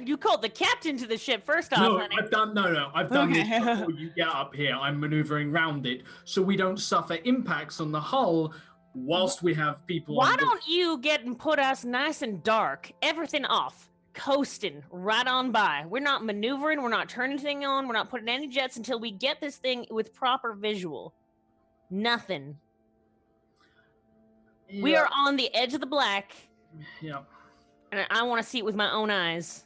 you called the captain to the ship first off, No, honey. I've done this before you get up here. I'm maneuvering around it so we don't suffer impacts on the hull whilst we have people. Why don't you get and put us nice and dark, everything off, coasting right on by? We're not maneuvering, we're not turning anything on, we're not putting any jets until we get this thing with proper visual. Nothing. Yeah. We are on the edge of the black. Yeah. And I want to see it with my own eyes.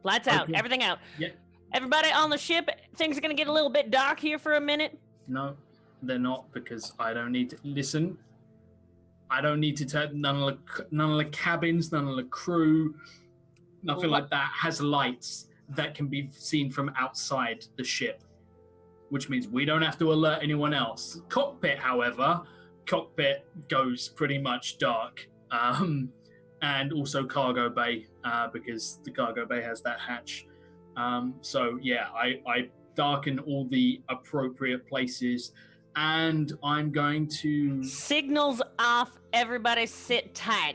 Lights out. Okay. Everything out. Yeah. Everybody on the ship, things are going to get a little bit dark here for a minute. No, they're not, because I don't need to listen. I don't need to turn none of the cabins, none of the crew, nothing like that has lights that can be seen from outside the ship, which means we don't have to alert anyone else. Cockpit, however, goes pretty much dark, and also cargo bay, because the cargo bay has that hatch. So yeah, I darken all the appropriate places, and I'm going to... Signals off. Everybody sit tight.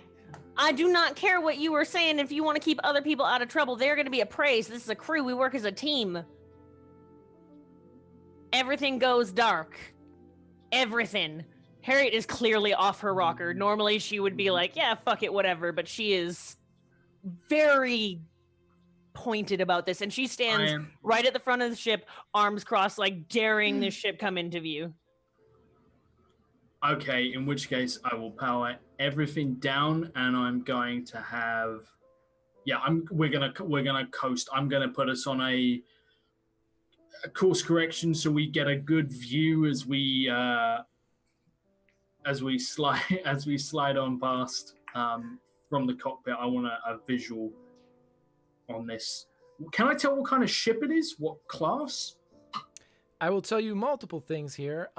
I do not care what you were saying. If you want to keep other people out of trouble, they're going to be appraised. This is a crew. We work as a team. Everything goes dark. Everything. Harriet is clearly off her rocker. Normally she would be like, yeah, fuck it, whatever. But she is very pointed about this. And she stands right at the front of the ship, arms crossed, like daring this ship come into view. Okay, in which case I will power everything down, and I'm going to have... Yeah, we're gonna coast. I'm gonna put us on a course correction so we get a good view as we slide on past from the cockpit. I want a visual on this. Can I tell what kind of ship it is? What class? I will tell you multiple things here,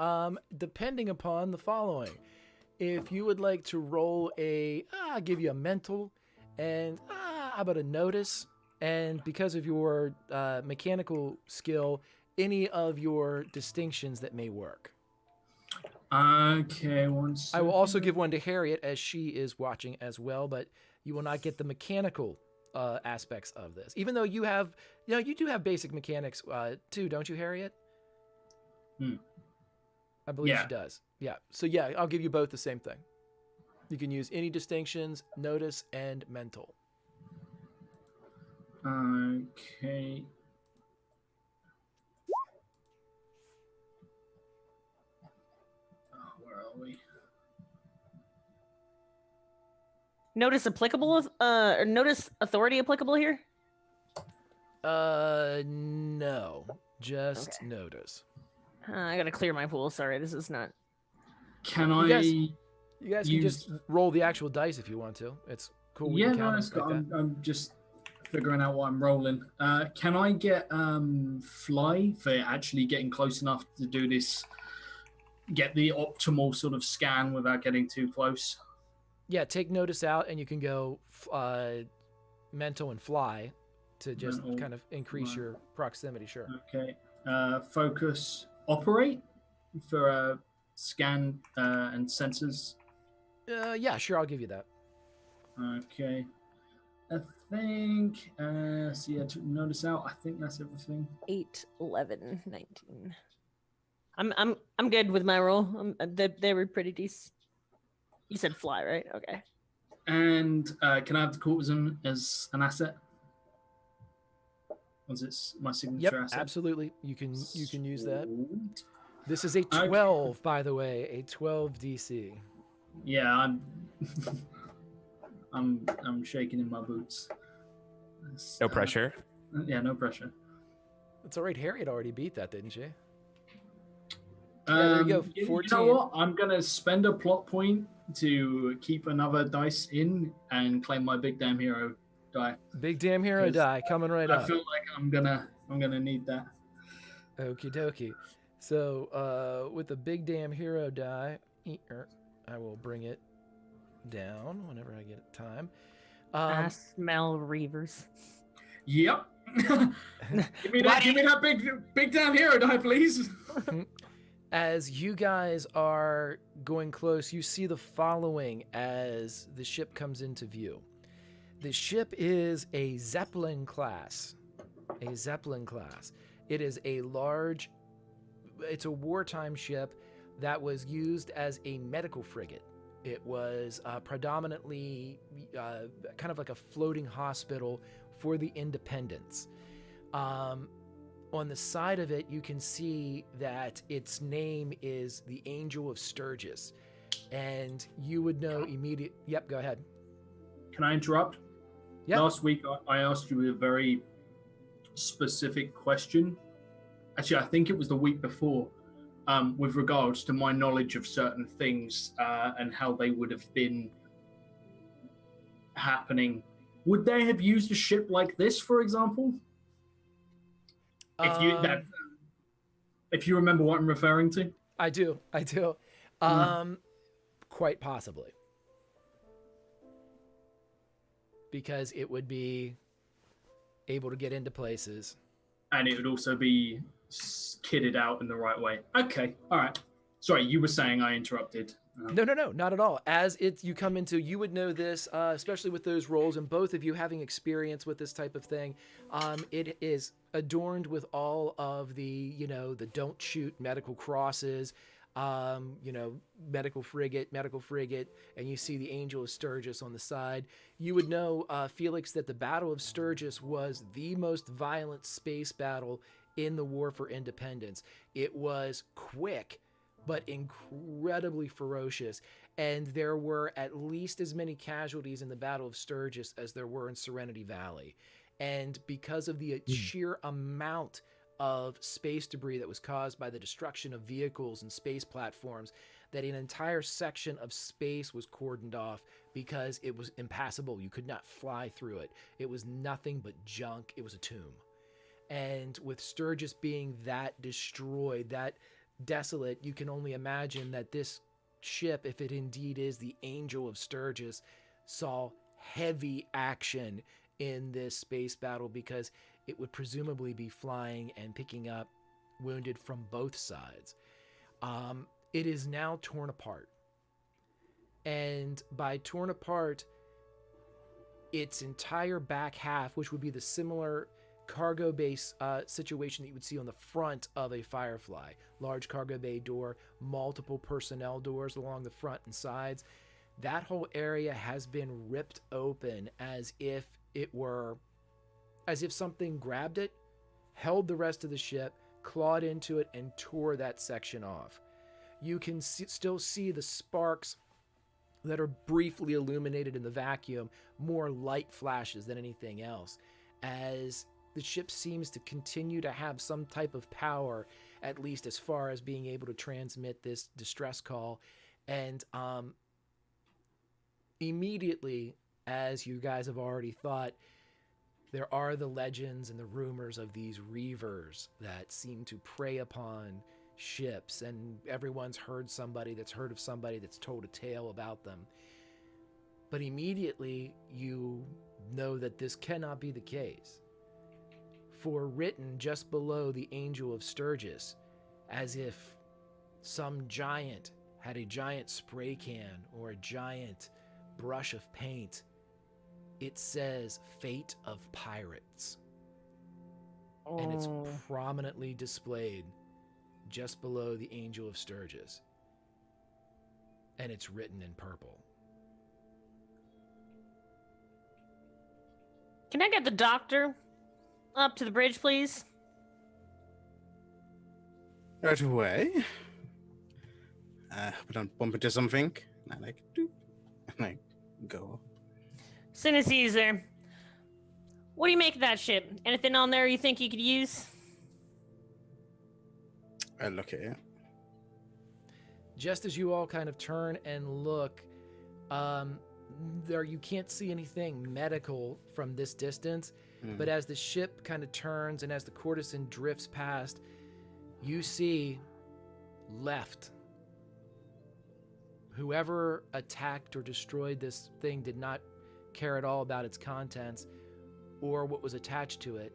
depending upon the following. If you would like to roll I'll give you a mental, and how about a notice? And because of your mechanical skill, any of your distinctions that may work. Okay, one second. I will also give one to Harriet, as she is watching as well, but you will not get the mechanical aspects of this. Even though you do have basic mechanics too, don't you, Harriet? I believe she does. Yeah. So yeah, I'll give you both the same thing. You can use any distinctions, notice, and mental. Okay. Where are we? Notice applicable, or notice authority applicable here? No. Just notice. I gotta clear my pool. Sorry, this is not... Can You guys can just roll the actual dice if you want to. It's cool. Yeah, no, it's good. I'm just figuring out what I'm rolling. Can I get fly for actually getting close enough to do this? Get the optimal sort of scan without getting too close. Yeah, take notice out, and you can go mental and fly to just kind of increase your proximity. Sure. Okay. Focus, operate for scan and sensors. Yeah, sure. I'll give you that. Okay. I think. So yeah, to notice out. I think that's everything. 8, 11, 19. I'm good with my roll. They were pretty decent. You said fly, right? Okay. And can I have the courtesan as an asset? Was it my signature asset? Absolutely. You can use that. This is a 12, by the way, a 12 DC. Yeah, I'm shaking in my boots. No pressure. Yeah, no pressure. It's all right. Harriet already beat that, didn't she? There you go. 14. You know what? I'm gonna spend a plot point to keep another dice in and claim my big damn hero die. Big damn hero die coming right up. I feel like I'm gonna need that. Okie dokie. So with the big damn hero die, I will bring it down whenever I get time. I smell reavers. Yep. give me that big damn hero die, please. As you guys are going close, you see the following as the ship comes into view. The ship is a Zeppelin class. A Zeppelin class. It is it's a wartime ship that was used as a medical frigate. It was predominantly kind of like a floating hospital for the independents. On the side of it, you can see that its name is the Angel of Sturgis. And you would know immediately... Yep, go ahead. Can I interrupt? Yep. Last week, I asked you a very specific question. Actually, I think it was the week before, with regards to my knowledge of certain things and how they would have been happening. Would they have used a ship like this, for example? If you remember what I'm referring to. I do. Quite possibly. Because it would be able to get into places. And it would also be kitted out in the right way. Okay, all right. Sorry, you were saying I interrupted. No, not at all. As you come into, you would know this, especially with those roles, and both of you having experience with this type of thing. It is adorned with all of the, the don't shoot medical crosses, medical frigate, and you see the Angel of Sturgis on the side. You would know, Felix, that the Battle of Sturgis was the most violent space battle in the War for Independence. It was quick, but incredibly ferocious, and there were at least as many casualties in the Battle of Sturgis as there were in Serenity Valley. And because of the sheer amount of space debris that was caused by the destruction of vehicles and space platforms, that an entire section of space was cordoned off because it was impassable. You could not fly through it. It was nothing but junk. It was a tomb. And with Sturgis being that destroyed, that desolate, you can only imagine that this ship, if it indeed is the Angel of Sturgis, saw heavy action in this space battle, because it would presumably be flying and picking up wounded from both sides. It is now torn apart. And by torn apart, its entire back half, which would be the similar cargo base situation that you would see on the front of a Firefly. Large cargo bay door, multiple personnel doors along the front and sides. That whole area has been ripped open as if something grabbed it, held the rest of the ship, clawed into it, and tore that section off. You can still see the sparks that are briefly illuminated in the vacuum, more light flashes than anything else, as the ship seems to continue to have some type of power, at least as far as being able to transmit this distress call. And immediately, as you guys have already thought, there are the legends and the rumors of these reavers that seem to prey upon ships, and everyone's heard somebody that's heard of somebody that's told a tale about them. But immediately you know that this cannot be the case. For written just below the Angel of Sturgis, as if some giant had a giant spray can or a giant brush of paint, it says Fate of Pirates. And it's prominently displayed just below the Angel of Sturgis. And it's written in purple. Can I get the doctor up to the bridge, please? Right away. But don't bump into something. And I do. And I go. As soon as he's there. What do you make of that ship? Anything on there you think you could use? I look at it. Just as you all kind of turn and look, there you can't see anything medical from this distance, but as the ship kind of turns and as the courtesan drifts past, you see left. Whoever attacked or destroyed this thing did not care at all about its contents or what was attached to it,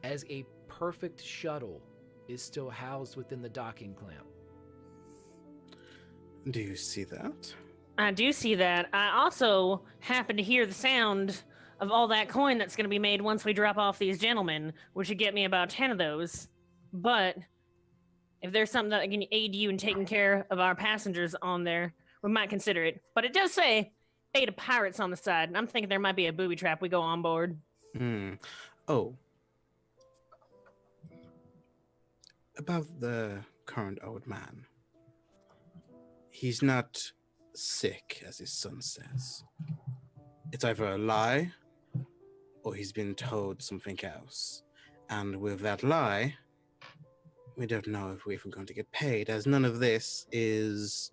as a perfect shuttle is still housed within the docking clamp. Do you see that? I do see that. I also happen to hear the sound of all that coin that's going to be made once we drop off these gentlemen, which would get me about 10 of those. But if there's something that can aid you in taking care of our passengers on there, we might consider it. But it does say Fate of Pirates on the side, and I'm thinking there might be a booby trap we go on board. Oh. About the current old man. He's not sick, as his son says. It's either a lie, or he's been told something else. And with that lie, we don't know if we're even going to get paid, as none of this is,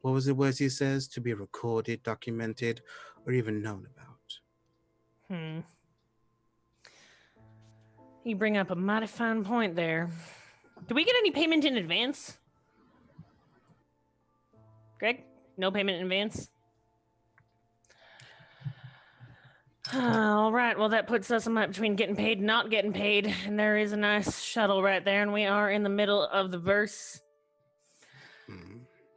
what was the words he says, to be recorded, documented, or even known about. You bring up a mighty fine point there. Do we get any payment in advance? Greg? No payment in advance? All right, well, that puts us between getting paid and not getting paid. And there is a nice shuttle right there, and we are in the middle of the verse.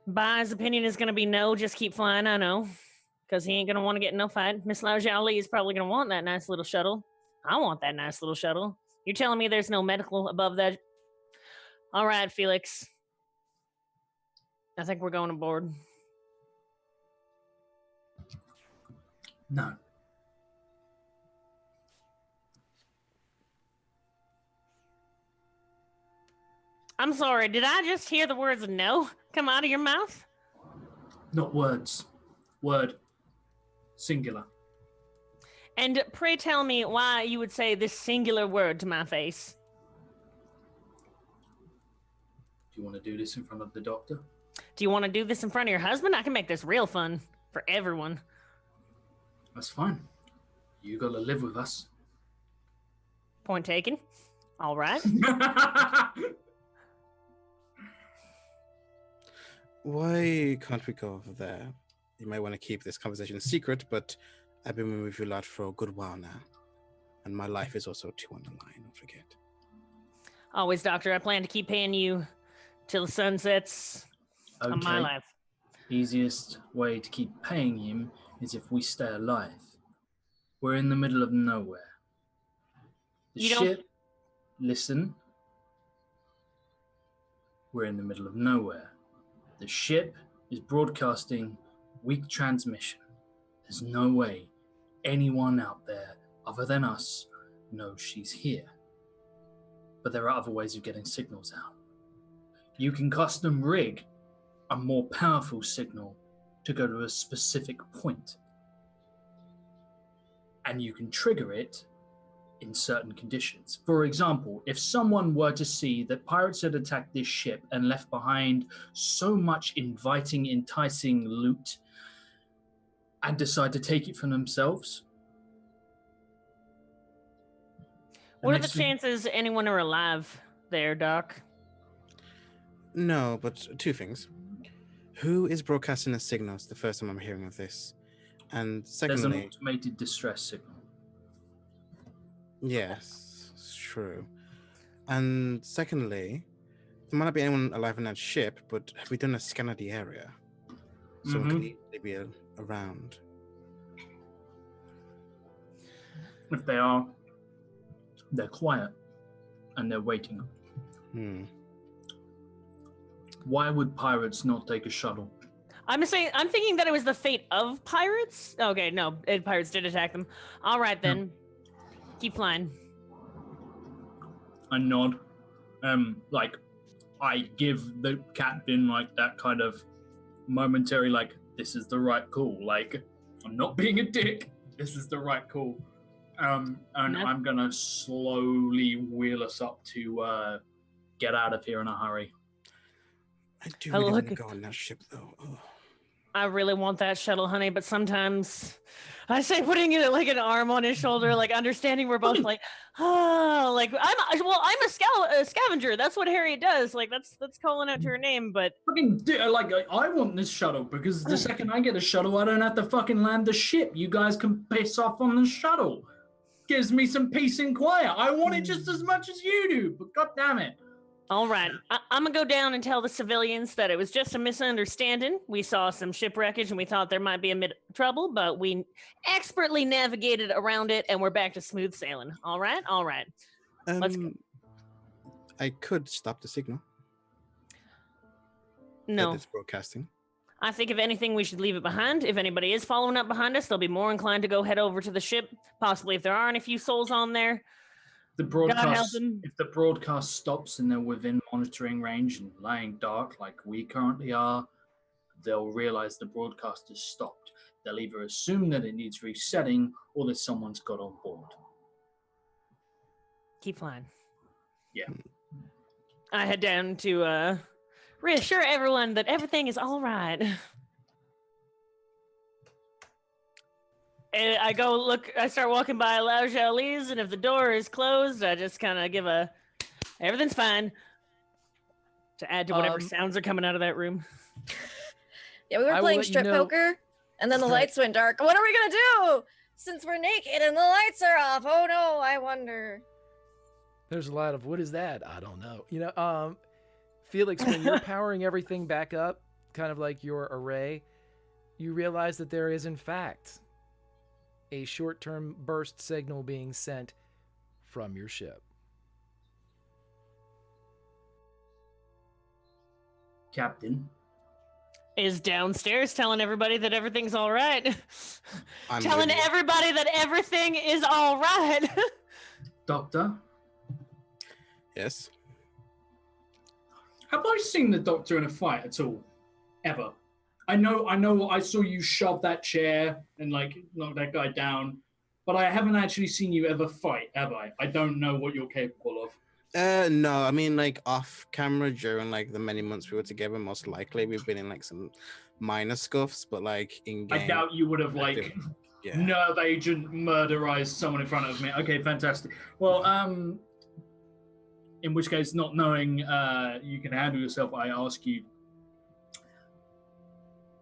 Bai's opinion is going to be no, just keep flying, I know. Because he ain't going to want to get in no fight. Miss Lao Jiali is probably going to want that nice little shuttle. I want that nice little shuttle. You're telling me there's no medical above that? All right, Felix. I think we're going aboard. No. I'm sorry, did I just hear the words no come out of your mouth? Not words. Word. Singular. And pray tell me why you would say this singular word to my face. Do you want to do this in front of the doctor? Do you want to do this in front of your husband? I can make this real fun for everyone. That's fine. You gotta live with us. Point taken. All right. Why can't we go over there? You might want to keep this conversation secret, but I've been with you lot for a good while now. And my life is also too on the line, don't forget. Always, Doctor. I plan to keep paying you till the sun sets on my life. Easiest way to keep paying him is if we stay alive. We're in the middle of nowhere. The ship, listen. We're in the middle of nowhere. The ship is broadcasting weak transmission. There's no way anyone out there other than us knows she's here. But there are other ways of getting signals out. You can custom rig a more powerful signal to go to a specific point. And you can trigger it in certain conditions. For example, if someone were to see that pirates had attacked this ship and left behind so much inviting, enticing loot and decide to take it for themselves. What are the chances anyone are alive there, Doc? No, but two things. Who is broadcasting the signals the first time I'm hearing of this? And secondly... There's an automated distress signal. Yes, it's true. And secondly, there might not be anyone alive in that ship, but have we done a scan of the area? Someone could easily be around. If they are, they're quiet and they're waiting. Why would pirates not take a shuttle? I'm thinking that it was the fate of pirates. Okay, no, pirates did attack them. All right then, keep flying. I nod. I give the captain that kind of momentary this is the right call. I'm not being a dick. This is the right call. And I'm gonna slowly wheel us up to get out of here in a hurry. I do really want to go on that ship, though. Oh. I really want that shuttle, honey, but sometimes I say putting it like an arm on his shoulder, understanding we're both I'm a scavenger. That's what Harriet does. That's calling out to her name, but I want this shuttle because the second I get a shuttle, I don't have to fucking land the ship. You guys can piss off on the shuttle. Gives me some peace and quiet. I want it just as much as you do, but god damn it. All right, I'm going to go down and tell the civilians that it was just a misunderstanding. We saw some shipwreckage and we thought there might be trouble, but we expertly navigated around it and we're back to smooth sailing. All right? Let's go. I could stop the signal. No. That it's broadcasting. I think if anything, we should leave it behind. If anybody is following up behind us, they'll be more inclined to go head over to the ship, possibly if there aren't a few souls on there. If the broadcast stops and they're within monitoring range and lying dark like we currently are, they'll realize the broadcast has stopped. They'll either assume that it needs resetting or that someone's got on board. keep flying. Yeah. I head down to reassure everyone that everything is all right. And I go look. I start walking by Alleluia's, and if the door is closed, I just kind of give a everything's fine to add to whatever sounds are coming out of that room. Yeah, we were playing strip poker, and then the lights went dark. What are we gonna do? Since we're naked and the lights are off. Oh no, I wonder. There's a lot of, what is that? I don't know. You know, Felix, when you're powering everything back up, kind of like your array, you realize that there is, in fact, a short-term burst signal being sent from your ship. Captain. Is downstairs telling everybody that everything's all right. I'm telling ready. everybody that everything is all right. Doctor, Yes. have I seen the Doctor in a fight at all? Ever? I know I saw you shove that chair and like knock that guy down, but I haven't actually seen you ever fight, have I? I don't know what you're capable of. No, I mean, like, off camera during, like, the many months we were together, most likely we've been in, like, some minor scuffs, but, like, in game... I doubt you would have, like, yeah. nerve agent murderized someone in front of me. Okay, fantastic. Well, in which case, not knowing you can handle yourself, I ask you,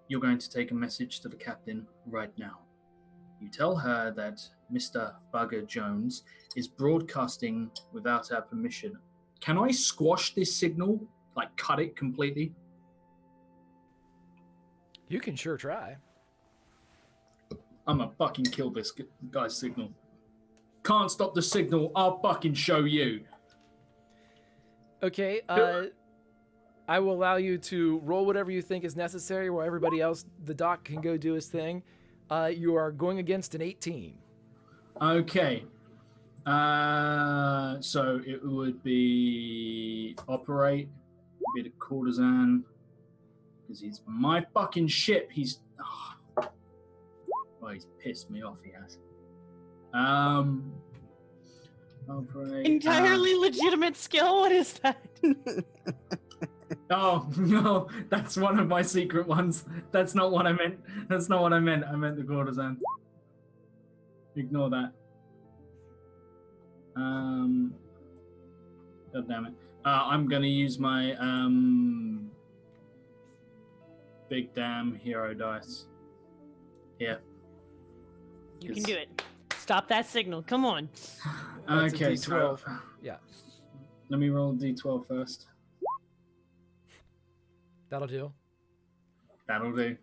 you're going to take a message to the captain right now. You tell her that Mr. Bugger Jones is broadcasting without our permission. Can I squash this signal? Like, cut it completely? You can sure try. I'm gonna fucking kill this guy's signal. Can't stop the signal, I'll fucking show you. Okay, I will allow you to roll whatever you think is necessary while everybody else, the doc, can go do his thing. You are going against an 18. Okay. So it would be operate, be the courtesan, because he's my fucking ship. He's he's pissed me off. He has. Operate. Entirely legitimate skill. What is that? Oh no, that's one of my secret ones. That's not what I meant. That's not what I meant. I meant the courtesan. Ignore that. God damn it. I'm gonna use my big damn hero dice. Here. You can do it. Stop that signal. Come on. That's a Okay, D12. so Yeah, let me roll D12 first. that'll do. That'll do.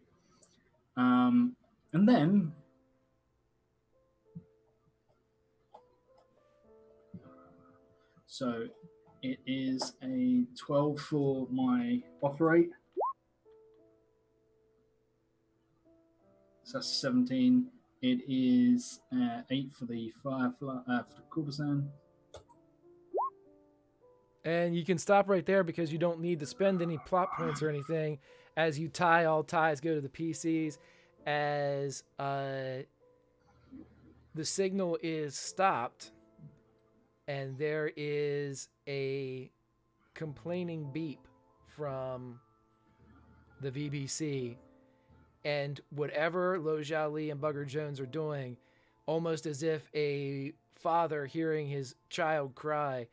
And then so it is a 12 for my operate. So that's 17. It is 8 for the Firefly, for the courtesan. And you can stop right there because you don't need to spend any plot points or anything as you tie all ties go to the PCs as the signal is stopped and there is a complaining beep from the VBC, and whatever Lo Zhao Li and Bugger Jones are doing, almost as if a father hearing his child cry,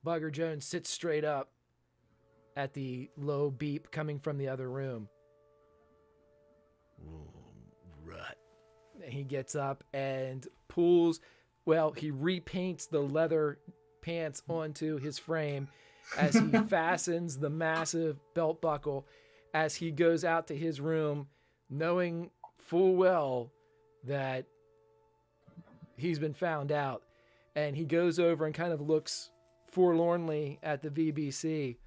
Bugger Jones sits straight up at the low beep coming from the other room. Rut. He gets up and pulls, well, he repaints the leather pants onto his frame as he fastens the massive belt buckle as he goes out to his room, knowing full well that he's been found out. And he goes over and kind of looks forlornly at the VBC.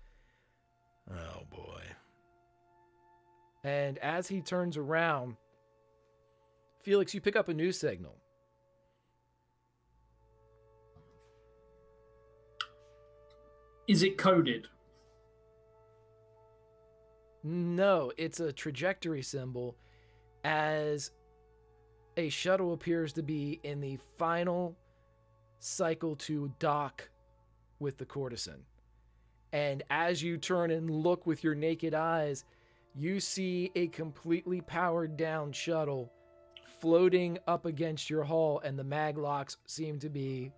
Oh boy. And as he turns around, Felix, you pick up a new signal. Is it coded? No, it's a trajectory symbol as a shuttle appears to be in the final cycle to dock with the courtesan. And as you turn and look with your naked eyes, you see a completely powered down shuttle floating up against your hull, and the mag locks seem to be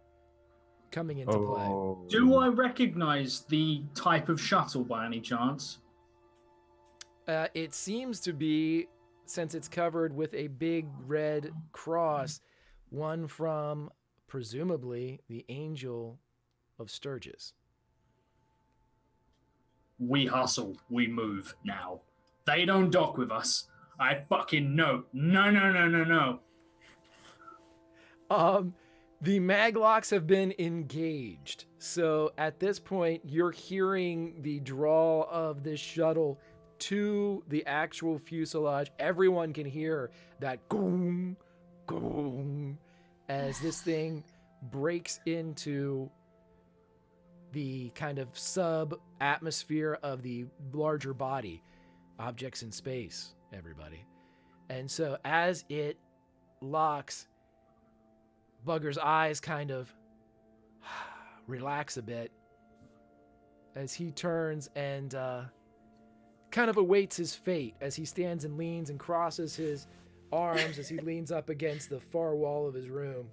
coming into play. Do I recognize the type of shuttle by any chance? It seems to be, since it's covered with a big red cross, one from presumably the Angel of Sturgis. We hustle, we move now. They don't dock with us. I fucking know. No. The maglocks have been engaged. So at this point, you're hearing the draw of this shuttle to the actual fuselage. Everyone can hear that goom, goom, as this thing breaks into the kind of sub-atmosphere of the larger body. Objects in space, everybody. And so as it locks, Bugger's eyes kind of relax a bit as he turns and kind of awaits his fate as he stands and leans and crosses his arms as he leans up against the far wall of his room.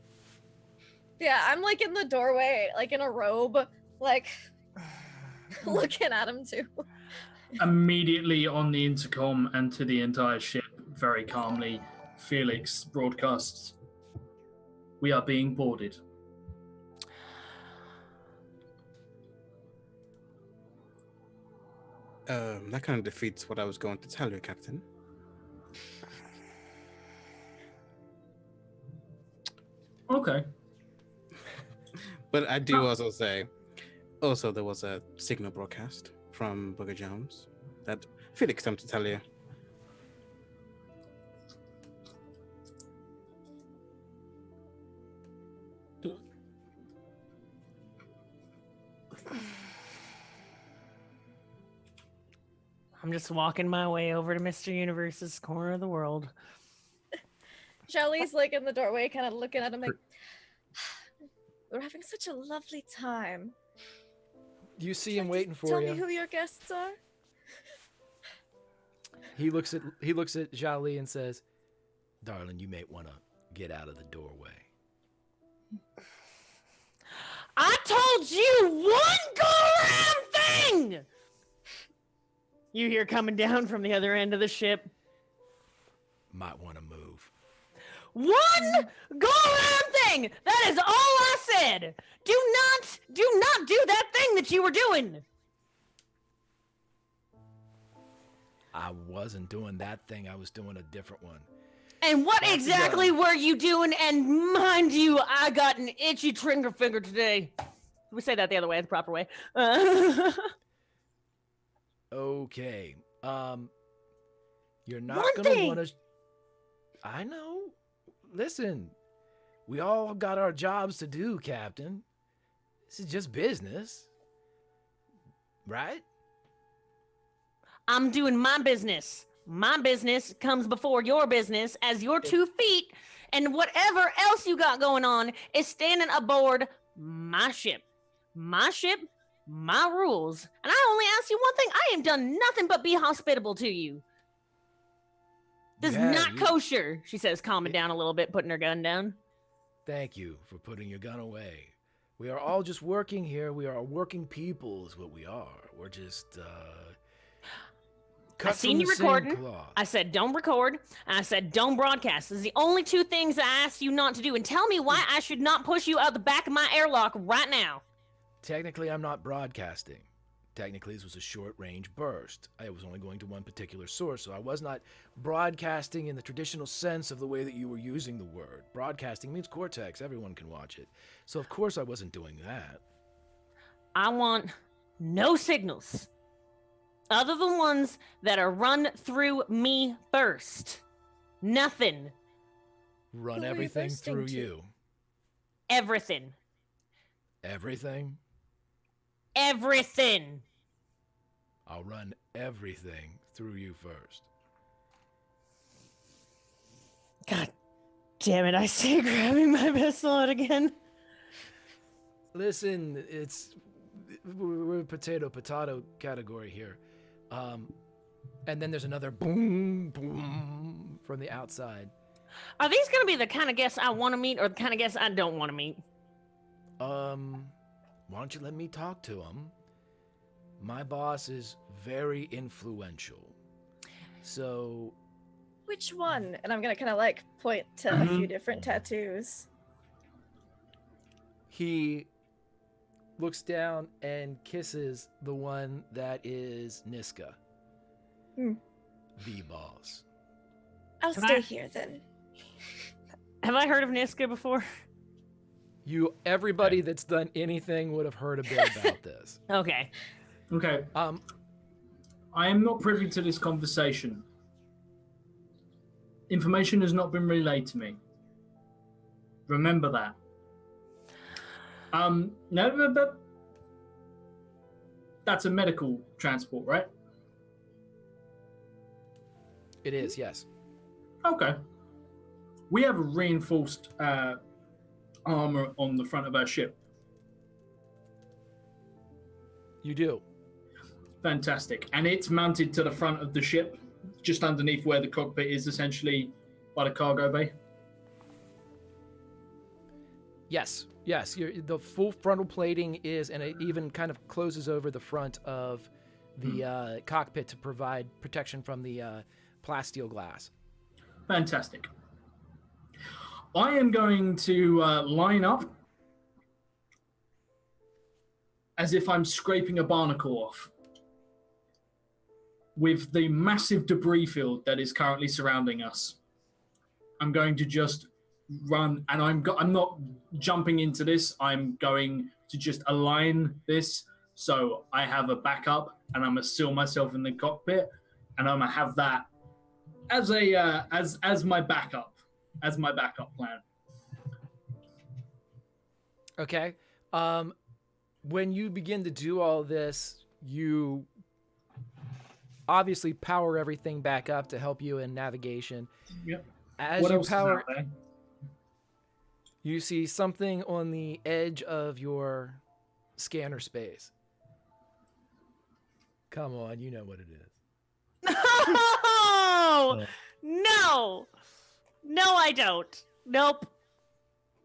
Yeah, I'm like in the doorway, like in a robe, like looking at him too. Immediately on the intercom and to the entire ship, very calmly, Felix broadcasts, "We are being boarded." That kind of defeats what I was going to tell you, Captain. Okay. But I do also say, there was a signal broadcast from Booger Jones that Felix come to tell you. I'm just walking my way over to Mr. Universe's corner of the world. Charlie's like in the doorway, kind of looking at him like, we're having such a lovely time. You see Would him you waiting for tell you. me who your guests are? He looks at Jali and says, "Darling, you may want to get out of the doorway." I told you one go-around thing! You hear coming down from the other end of the ship. Might want to move. One go-around thing! That is all I said! Do not do that thing that you were doing! I wasn't doing that thing. I was doing a different one. And what That's exactly done. were you doing? And mind you, I got an itchy trigger finger today. We say that the other way, the proper way. Okay. You're not One gonna thing. want to. I know. Listen, we all got our jobs to do, Captain. This is just business, right? I'm doing my business. My business comes before your business as your 2 feet, and whatever else you got going on is standing aboard my ship. My ship, my rules. And I only ask you one thing. I ain't done nothing but be hospitable to you. This Yeah, is not you- kosher, she says, calming down a little bit, putting her gun down. Thank you for putting your gun away. We are all just working here. We are working people, is what we are. We're just cut seen from you the same recording. cloth. I said don't record, and I said don't broadcast. This is the only 2 things I asked you not to do. And tell me why I should not push you out the back of my airlock right now. Technically, I'm not broadcasting. Technically, this was a short-range burst. I was only going to one particular source, so I was not broadcasting in the traditional sense of the way that you were using the word. Broadcasting means Cortex. Everyone can watch it. So, of course, I wasn't doing that. I want no signals other than ones that are run through me first. Nothing. Run Who are you everything bursting through to? you. Everything. Everything? Everything. I'll run everything through you first. God damn it, I say grabbing my pistol out again. Listen, we're potato category here. And then there's another boom, boom from the outside. Are these going to be the kind of guests I want to meet or the kind of guests I don't want to meet? Why don't you let me talk to him? My boss is very influential. So... Which one? And I'm gonna kind of like point to a few different tattoos. He looks down and kisses the one that is Niska. The boss. I'll stay here then. Have I heard of Niska before? Everybody that's done anything would have heard a bit about this. Okay. Okay. I am not privy to this conversation. Information has not been relayed to me. Remember that. No, but that's a medical transport, right? It is, yes. Okay. We have a reinforced armor on the front of our ship. You do. Fantastic. And it's mounted to the front of the ship, just underneath where the cockpit is, essentially by the cargo bay. Yes. The full frontal plating is, and it even kind of closes over the front of the cockpit to provide protection from the plasteel glass. Fantastic. I am going to line up as if I'm scraping a barnacle off with the massive debris field that is currently surrounding us. I'm going to just run, and I'm not jumping into this. I'm going to just align this so I have a backup, and I'm gonna seal myself in the cockpit, and I'm gonna have that as a as my backup plan. Okay. When you begin to do all this, you obviously power everything back up to help you in navigation. Yep. As What you else is power, out there? you see something on the edge of your scanner space. Come on, you know what it is. No, I don't. Nope.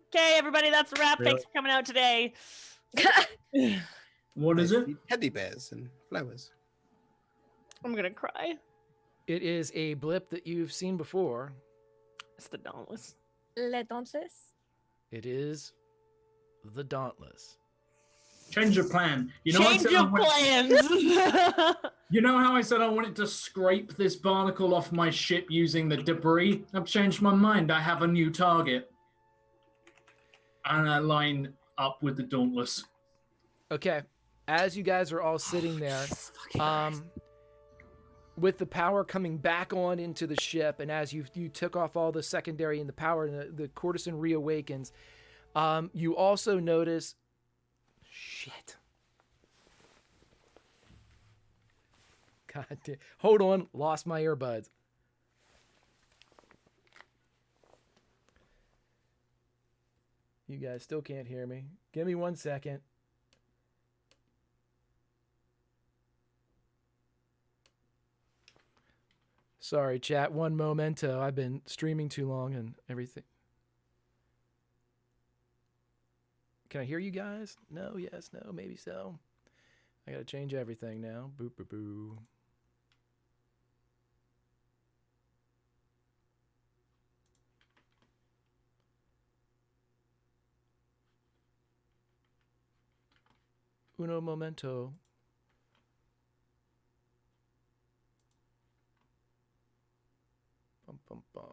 Okay, everybody, that's a wrap. Really? Thanks for coming out today. What is it? Teddy bears and flowers. I'm gonna cry. It is a blip that you've seen before. It's the Dauntless. Le Dauntless. It is the Dauntless. Change of plan. You know, Change of plans. You know how I said I wanted to scrape this barnacle off my ship using the debris? I've changed my mind. I have a new target. And I line up with the Dauntless. Okay. As you guys are all sitting there, with the power coming back on into the ship, and as you took off all the secondary and the power, and the courtesan reawakens, you also notice... Shit. God damn. Hold on. Lost my earbuds. You guys still can't hear me. Give me 1 second. Sorry, chat. One momento. I've been streaming too long and everything. Can I hear you guys? No, yes, no, maybe so. I gotta change everything now. Boop, boop, boo. Uno momento. Bum, bum, bum.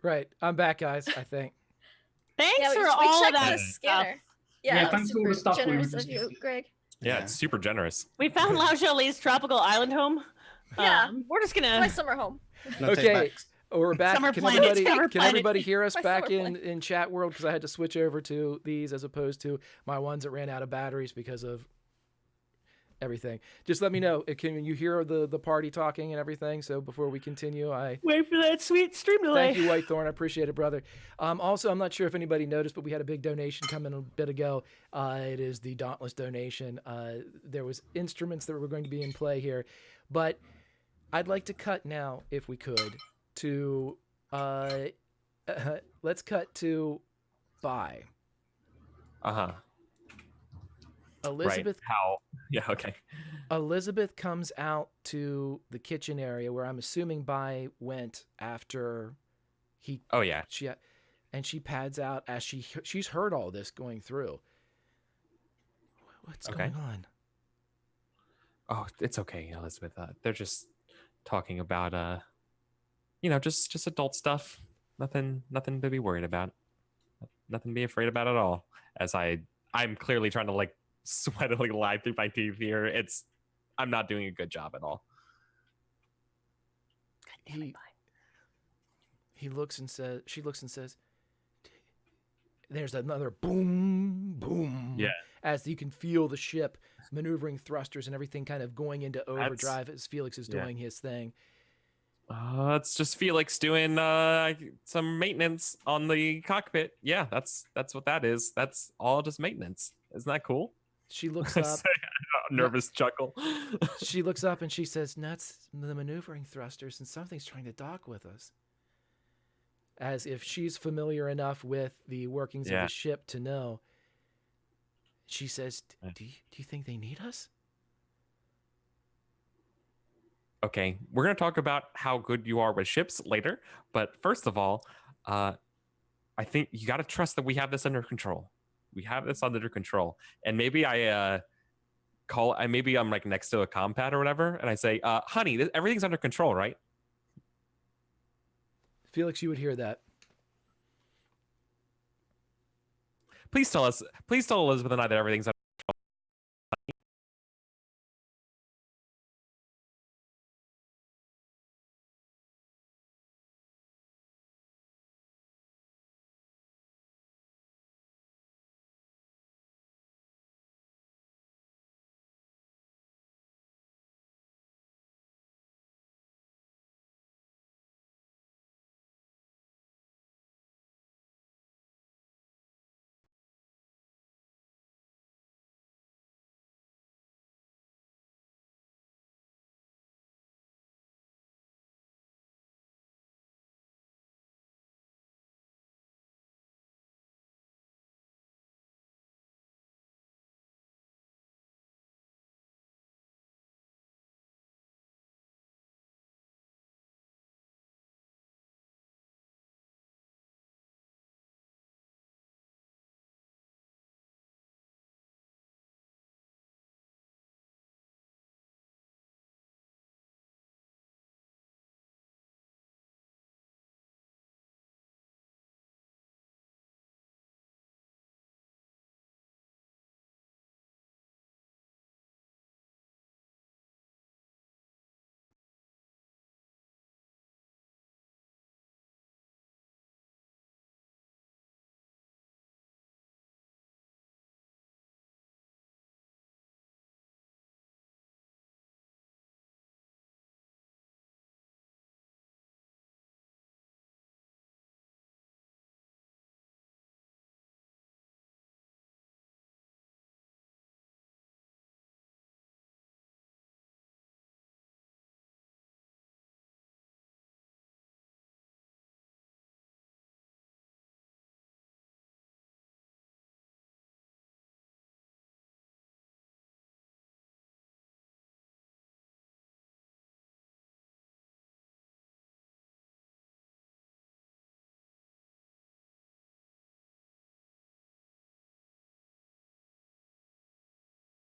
Right. I'm back, guys, I think. Thanks Yeah, for we all of checked that the stuff. scanner. Yeah, thanks for all the super stuff we were generous of just- you, Greg. Yeah, it's super generous. We found Lao Jolie's tropical island home. Yeah. We're just It's my gonna. summer home. No Okay. takebacks. We're back. Summer Can planet, everybody summer can planet. everybody hear us My back summer in chat world? Because I had to switch over to these as opposed to my ones that ran out of batteries because of everything. Just let me know. Can you hear the party talking and everything? So before we continue, I Wait for that sweet stream delay. thank you, Whitethorn. I appreciate it, brother. Also, I'm not sure if anybody noticed, but we had a big donation come in a bit ago. It is the Dauntless donation. There was instruments that were going to be in play here, but I'd like to cut now, if we could, to let's cut to Bye. Uh-huh. Elizabeth. Right. How? Yeah, okay. Elizabeth comes out to the kitchen area where I'm assuming Bye went after he. Oh yeah. She pads out as she's heard all this going through. What's Okay. going on? Oh, it's okay, Elizabeth. They're just talking about just adult stuff. Nothing to be worried about. Nothing to be afraid about at all. As I'm clearly trying to like sweatily lie through my teeth here. I'm not doing a good job at all. He looks and says, she looks and says, there's another boom, boom. Yeah. As you can feel the ship maneuvering thrusters and everything kind of going into overdrive as Felix is doing his thing. It's just Felix doing some maintenance on the cockpit. Yeah, that's what that is. That's all just maintenance. Isn't that cool? She looks up. Nervous chuckle. She looks up and she says, "Nuts, the maneuvering thrusters, and something's trying to dock with us." As if she's familiar enough with the workings of the ship to know. She says, do you think they need us? Okay, we're going to talk about how good you are with ships later. But first of all, I think you got to trust that we have this under control. We have this under control. And maybe maybe I'm like next to a compad or whatever. And I say, honey, everything's under control, right? Felix, you would hear that. Please tell Elizabeth and I that everything's under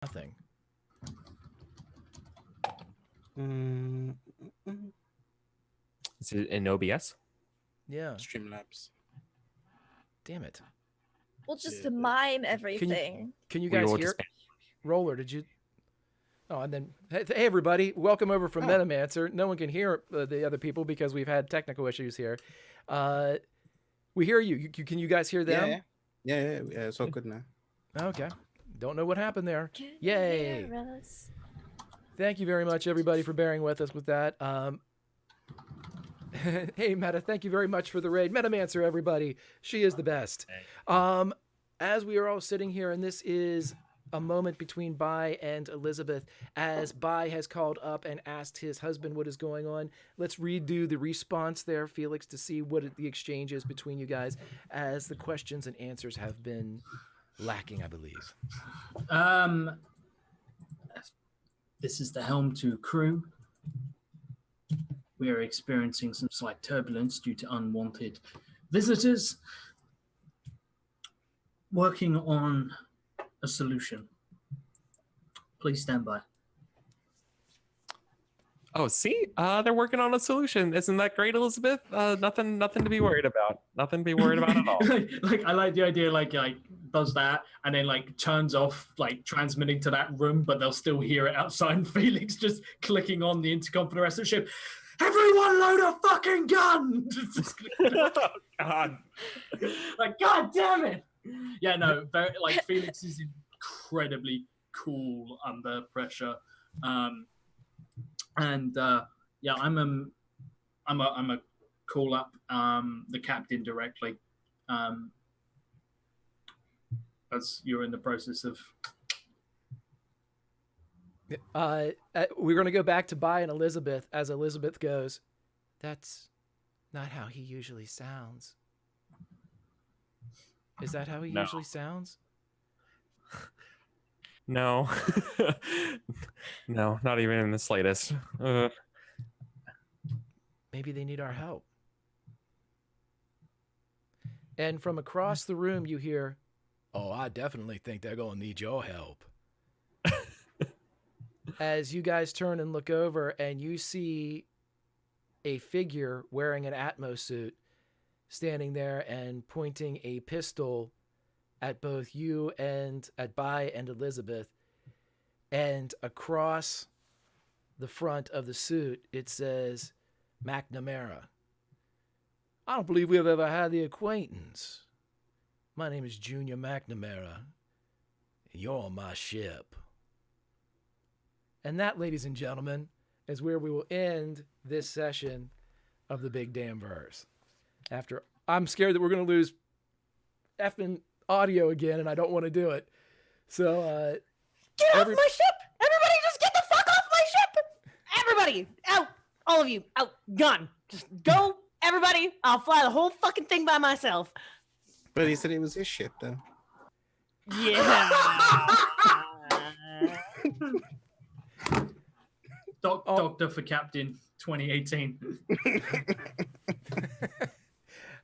Nothing. Is it in OBS? Yeah. Streamlabs. Damn it. We'll just mime everything. Can you We guys will hear? just- Roller, did you? Oh, and then hey everybody, welcome over from Metamancer. No one can hear the other people because we've had technical issues here. We hear you. Can you guys hear them? Yeah, it's all good now. Okay. Don't know what happened there. Can you Yay. hear us? Thank you very much, everybody, for bearing with us with that. Hey, Meta, thank you very much for the raid. Metamancer, everybody. She is the best. As we are all sitting here, and this is a moment between Bai and Elizabeth, as Bai has called up and asked his husband what is going on. Let's redo the response there, Felix, to see what the exchange is between you guys, as the questions and answers have been lacking, I believe. This is the helm to crew. We are experiencing some slight turbulence due to unwanted visitors. Working on a solution. Please stand by. Oh, see, they're working on a solution. Isn't that great, Elizabeth? Nothing to be worried about. Nothing to be worried about at all. like I like the idea, like does that and then like turns off like transmitting to that room, but they'll still hear it outside. And Felix just clicking on the intercom for the rest of the ship. Everyone load a fucking gun! Oh, God. Like, God damn it! Yeah, no, very, like Felix is incredibly cool under pressure. Yeah, I'm a call up the captain directly. As you're in the process of we're going to go back to Bai and Elizabeth as Elizabeth goes, that's not how he usually sounds. Is that how he usually sounds? No. No, not even in the slightest. Maybe they need our help. And from across the room, you hear, oh, I definitely think they're going to need your help. As you guys turn and look over, and you see a figure wearing an Atmos suit standing there and pointing a pistol at both you and at Bai and Elizabeth. And across the front of the suit, it says McNamara. I don't believe we've ever had the acquaintance. My name is Junior McNamara, and you're on my ship. And that, ladies and gentlemen, is where we will end this session of the Big Damn Verse. After I'm scared that we're going to lose effing audio again, and I don't want to do it. So, Get off my ship! Everybody just get the fuck off my ship! Everybody, out! All of you, out! Gone! Just go, everybody! I'll fly the whole fucking thing by myself. But he said it was his ship, though. Yeah. Doctor for Captain 2018.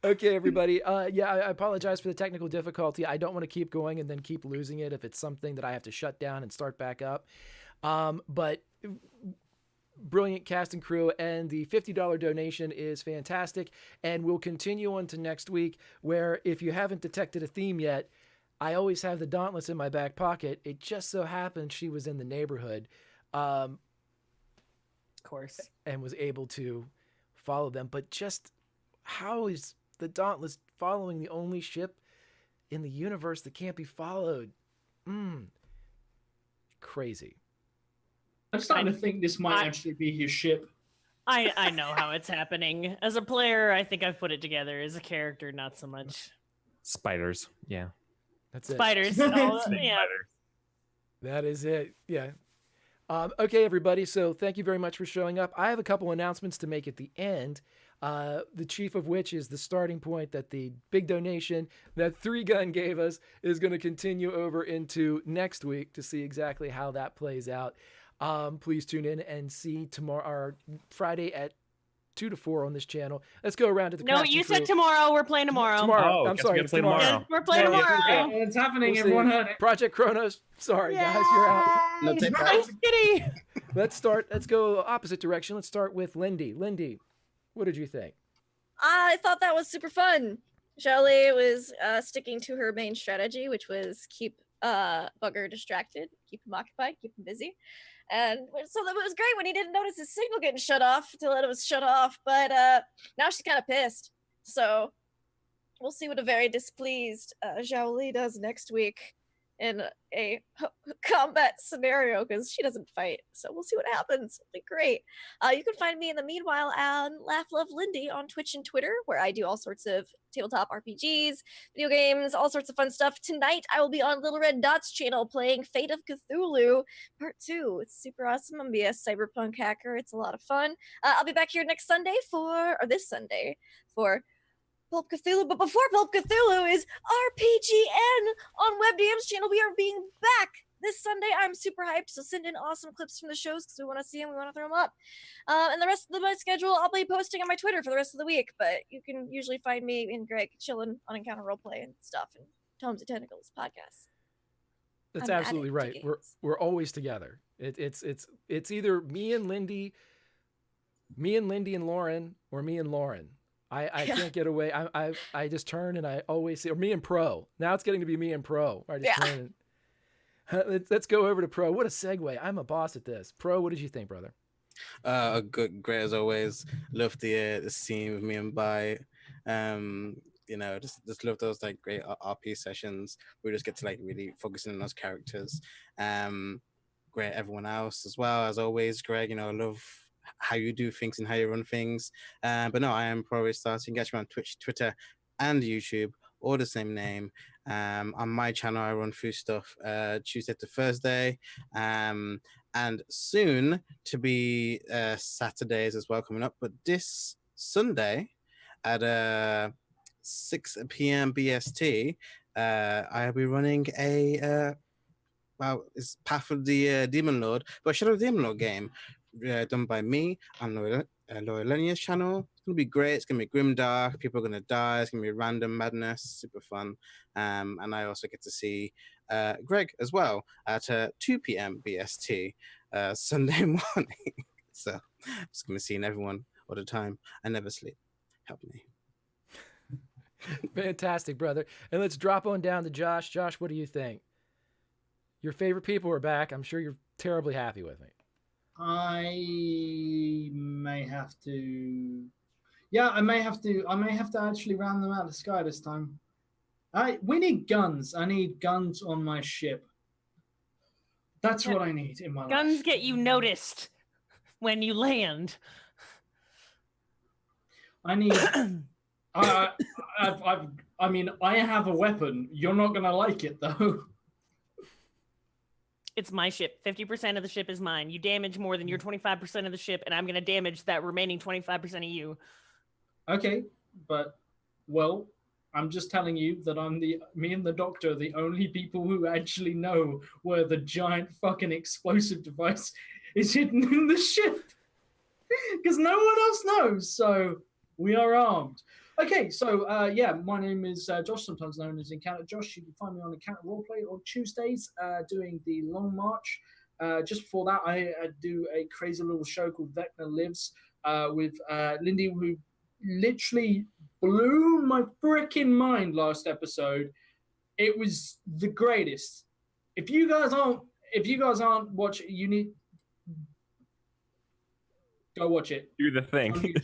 Okay, everybody. Yeah, I apologize for the technical difficulty. I don't want to keep going and then keep losing it if it's something that I have to shut down and start back up. But brilliant cast and crew, and the $50 donation is fantastic. And we'll continue on to next week, where if you haven't detected a theme yet, I always have the Dauntless in my back pocket. It just so happened she was in the neighborhood. Of course. And was able to follow them. But just how is the Dauntless following the only ship in the universe that can't be followed? Crazy. I'm starting to think this might actually be his ship. I know how it's happening. As a player, I think I've put it together. As a character, not so much. Spiders. Yeah. That's it. Spiders. Oh, yeah. That is it. Yeah. Okay, everybody. So thank you very much for showing up. I have a couple announcements to make at the end. The chief of which is the starting point that the big donation that 3Gun gave us is going to continue over into next week to see exactly how that plays out. Please tune in and see tomorrow or Friday at 2 to 4 on this channel. Let's go around to the No, cast and you said crew. tomorrow. We're playing tomorrow. Tomorrow. Oh, I'm guess sorry. we gotta It's play tomorrow. tomorrow. Yeah, we're playing Yeah, tomorrow. yeah, It's happening. We'll Everyone see. heard it. Project Chronos. Sorry, guys, you're out. No, take that. Nice kitty. Let's go opposite direction. Let's start with Lindy. Lindy, what did you think? I thought that was super fun. Shelly was sticking to her main strategy, which was keep Bugger distracted, keep him occupied, keep him busy. And so that was great when he didn't notice his signal getting shut off until it was shut off. But now she's kind of pissed. So we'll see what a very displeased Zhao Li does next week in a combat scenario, because she doesn't fight. So we'll see what happens. It'll be great. You can find me in the meanwhile on Laugh Love Lindy on Twitch and Twitter, where I do all sorts of tabletop RPGs, video games, all sorts of fun stuff. Tonight I will be on Little Red Dot's channel playing Fate of Cthulhu Part 2. It's super awesome. I'm gonna be a cyberpunk hacker. It's a lot of fun. I'll be back here next Sunday this Sunday for Pulp Cthulhu, but before Pulp Cthulhu is RPGN on WebDM's channel. We are being back this Sunday. I'm super hyped, so send in awesome clips from the shows because we want to see them, we want to throw them up. And the rest of my schedule, I'll be posting on my Twitter for the rest of the week, but you can usually find me and Greg chilling on Encounter Roleplay and stuff, and Tomes and Tentacles podcast. That's I'm absolutely right. addicted to games. We're always together. It's either me and Lindy and Lauren, or me and Lauren. I can't get away. I just turn and I always see, or me and Pro. Now it's getting to be me and Pro. I just turn and, let's go over to Pro. What a segue. I'm a boss at this. Pro, what did you think, brother? Good, great as always. Love the scene with me and Bai. Just love those like great RP sessions. We just get to like really focus in on those characters. Great everyone else as well, as always. Greg, I love how you do things and how you run things. But no, I am Pro Restarter. You can catch me on Twitch, Twitter, and YouTube, all the same name. On my channel, I run through stuff Tuesday to Thursday, and soon to be Saturdays as well coming up. But this Sunday at 6 p.m. BST, I'll be running it's Path of the Demon Lord, but Shadow of the Demon Lord game. Done by me on Lorelenia's channel. It's gonna be great. It's gonna be grimdark. People are gonna die. It's gonna be random madness. Super fun. And I also get to see Greg as well at 2 p.m. BST Sunday morning. So I'm just gonna see everyone all the time. I never sleep. Help me. Fantastic, brother. And let's drop on down to Josh. Josh, what do you think? Your favorite people are back. I'm sure you're terribly happy with me. I may have to. Yeah, I may have to actually round them out of the sky this time. We need guns. I need guns on my ship. That's what I need in my life. Guns get you noticed when you land. I need. I have a weapon. You're not gonna like it though. It's my ship. 50% of the ship is mine. You damage more than your 25% of the ship, and I'm going to damage that remaining 25% of you. Okay, but, well, I'm just telling you that me and the doctor are the only people who actually know where the giant fucking explosive device is hidden in the ship. Because no one else knows, so we are armed. Okay, so my name is Josh, sometimes known as Encounter Josh. You can find me on Encounter Roleplay on Tuesdays, doing the Long March. Just before that, I do a crazy little show called Vecna Lives with Lindy, who literally blew my freaking mind last episode. It was the greatest. If you guys aren't watching, you need go watch it. Do the thing.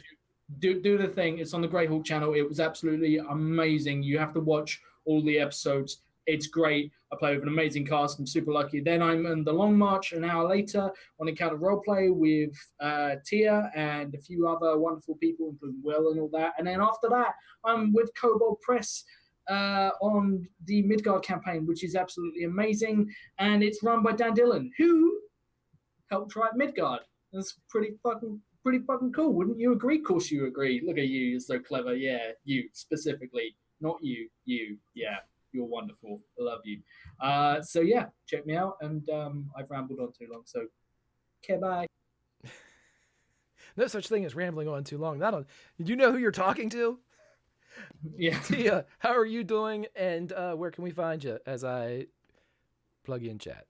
Do the thing. It's on the Greyhawk channel. It was absolutely amazing. You have to watch all the episodes. It's great. I play with an amazing cast. I'm super lucky. Then I'm in the Long March an hour later on Encounter Roleplay with Tia and a few other wonderful people, including Will and all that. And then after that, I'm with Kobold Press on the Midgard campaign, which is absolutely amazing. And it's run by Dan Dillon, who helped write Midgard. That's pretty fucking cool. Wouldn't you agree? Of course you agree. Look at you. You're so clever. Yeah, you specifically. Not you. You. Yeah. You're wonderful. I love you. So yeah, check me out. And I've rambled on too long. So, okay, bye. No such thing as rambling on too long. Did you know who you're talking to? Yeah. Tia, how are you doing? And where can we find you as I plug in chat?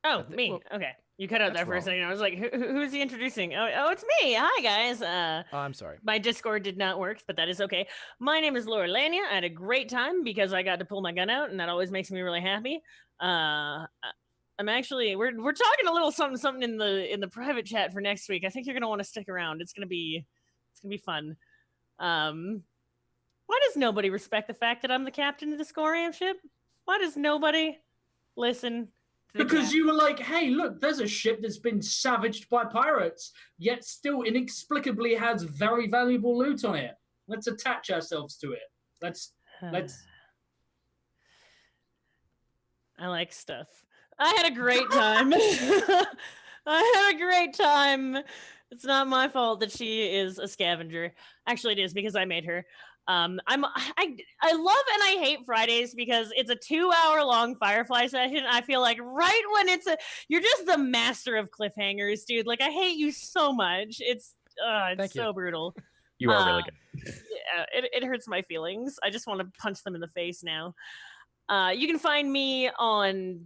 Oh, me. Okay. You cut out That's there for a wrong. second. I was like, who's he introducing? Oh, it's me. Hi, guys. I'm sorry. My Discord did not work, but that is okay. My name is Laura Lania. I had a great time because I got to pull my gun out, and that always makes me really happy. I'm actually we're talking a little something in the private chat for next week. I think you're gonna want to stick around. It's gonna be fun. Why does nobody respect the fact that I'm the captain of the Scorium ship? Why does nobody listen? Because you were like, hey, look, there's a ship that's been savaged by pirates, yet still inexplicably has very valuable loot on it. Let's attach ourselves to it. Let's. I like stuff. I had a great time. I had a great time. It's not my fault that she is a scavenger. Actually, it is because I made her. I love and I hate Fridays because it's a 2-hour-long Firefly session. I feel like right when you're just the master of cliffhangers, dude. Like, I hate you so much. It's so brutal. You are really good. Yeah, it hurts my feelings. I just want to punch them in the face now. You can find me on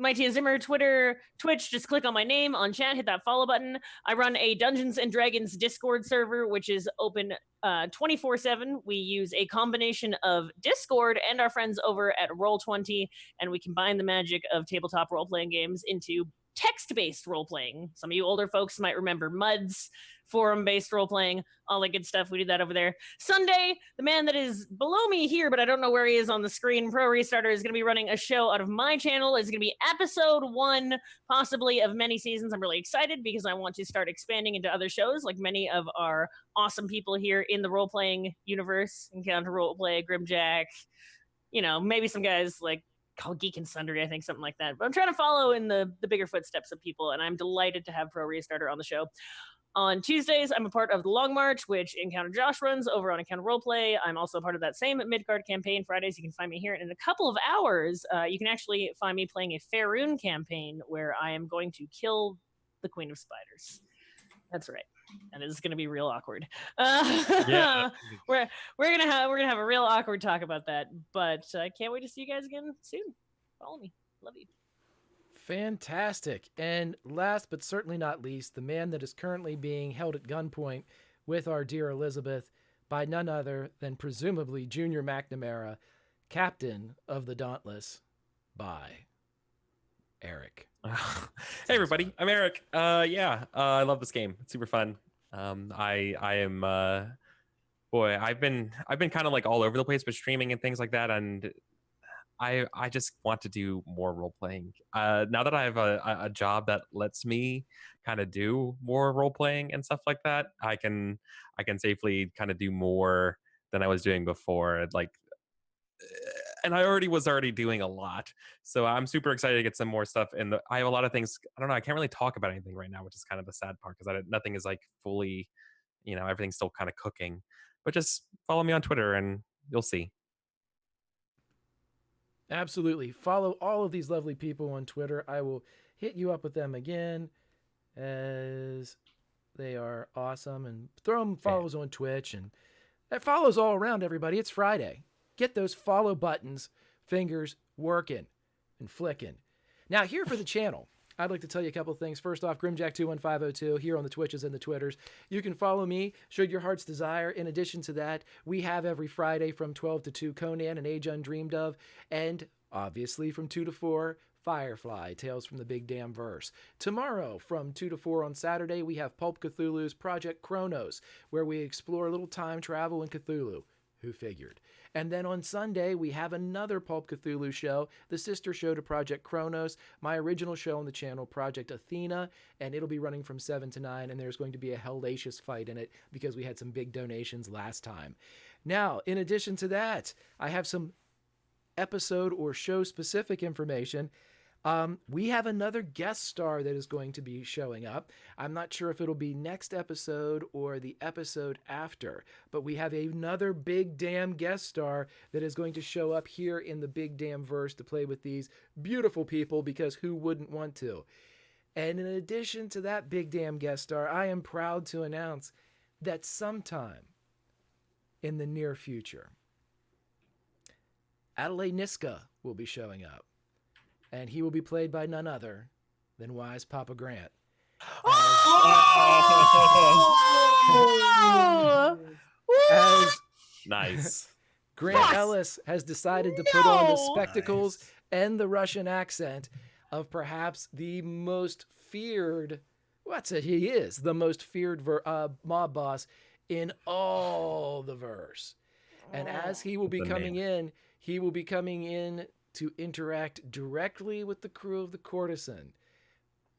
Mighty Zimmer, Twitter, Twitch. Just click on my name on chat, hit that follow button. I run a Dungeons and Dragons Discord server, which is open 24/7. We use a combination of Discord and our friends over at Roll20, and we combine the magic of tabletop role-playing games into text-based role-playing. Some of you older folks might remember MUDs, forum-based role-playing, all that good stuff. We do that over there. Sunday, the man that is below me here, but I don't know where he is on the screen, Pro Restarter, is going to be running a show out of my channel. It's going to be episode 1, possibly, of many seasons. I'm really excited because I want to start expanding into other shows, like many of our awesome people here in the role-playing universe. Encounter Roleplay, Grimjack, maybe some guys like called Geek and Sundry, I think, something like that. But I'm trying to follow in the bigger footsteps of people, and I'm delighted to have Pro Restarter on the show. On Tuesdays, I'm a part of the Long March, which Encounter Josh runs over on Encounter Roleplay. I'm also a part of that same Midgard campaign. Fridays, you can find me here. And in a couple of hours, you can actually find me playing a Faerun campaign where I am going to kill the Queen of Spiders. That's right. And it's going to be real awkward. Yeah. We're gonna have a real awkward talk about that. But I can't wait to see you guys again soon. Follow me. Love you. Fantastic. And last but certainly not least, the man that is currently being held at gunpoint with our dear Elizabeth by none other than presumably Junior McNamara, captain of the Dauntless, by Eric. Hey everybody, I'm Eric. I love this game. It's super fun. I am I've been kind of like all over the place with streaming and things like that, and I just want to do more role playing. Now that I have a job that lets me kind of do more role playing and stuff like that, I can safely kind of do more than I was doing before. And I was already doing a lot, so I'm super excited to get some more stuff. And I have a lot of things. I don't know. I can't really talk about anything right now, which is kind of the sad part because nothing is like fully, everything's still kind of cooking. But just follow me on Twitter and you'll see. Absolutely. Follow all of these lovely people on Twitter. I will hit you up with them again as they are awesome. And throw them follows on Twitch. And that follows all around, everybody. It's Friday. Get those follow buttons, fingers working and flicking. Now, here for the channel, I'd like to tell you a couple of things. First off, Grimjack21502 here on the Twitches and the Twitters. You can follow me should your heart's desire. In addition to that, we have every Friday from 12 to 2 Conan, An Age Undreamed Of, and obviously from 2 to 4 Firefly, Tales from the Big Damn Verse. Tomorrow from 2 to 4 on Saturday, we have Pulp Cthulhu's Project Chronos, where we explore a little time travel in Cthulhu. Who figured? And then on Sunday, we have another Pulp Cthulhu show, the sister show to Project Chronos, my original show on the channel, Project Athena, and it'll be running from 7 to 9, and there's going to be a hellacious fight in it because we had some big donations last time. Now, in addition to that, I have some episode or show specific information. We have another guest star that is going to be showing up. I'm not sure if it'll be next episode or the episode after, but we have another big damn guest star that is going to show up here in the Big Damn Verse to play with these beautiful people, because who wouldn't want to? And in addition to that big damn guest star, I am proud to announce that sometime in the near future, Alleluia will be showing up. And he will be played by none other than wise Papa Grant. Oh! As Nice. Grant Yes! Ellis has decided to put on the No! spectacles and the Russian accent of perhaps the most feared, he is the most feared mob boss in all the verse. And as he will be The coming in, he will be coming in to interact directly with the crew of the Courtesan.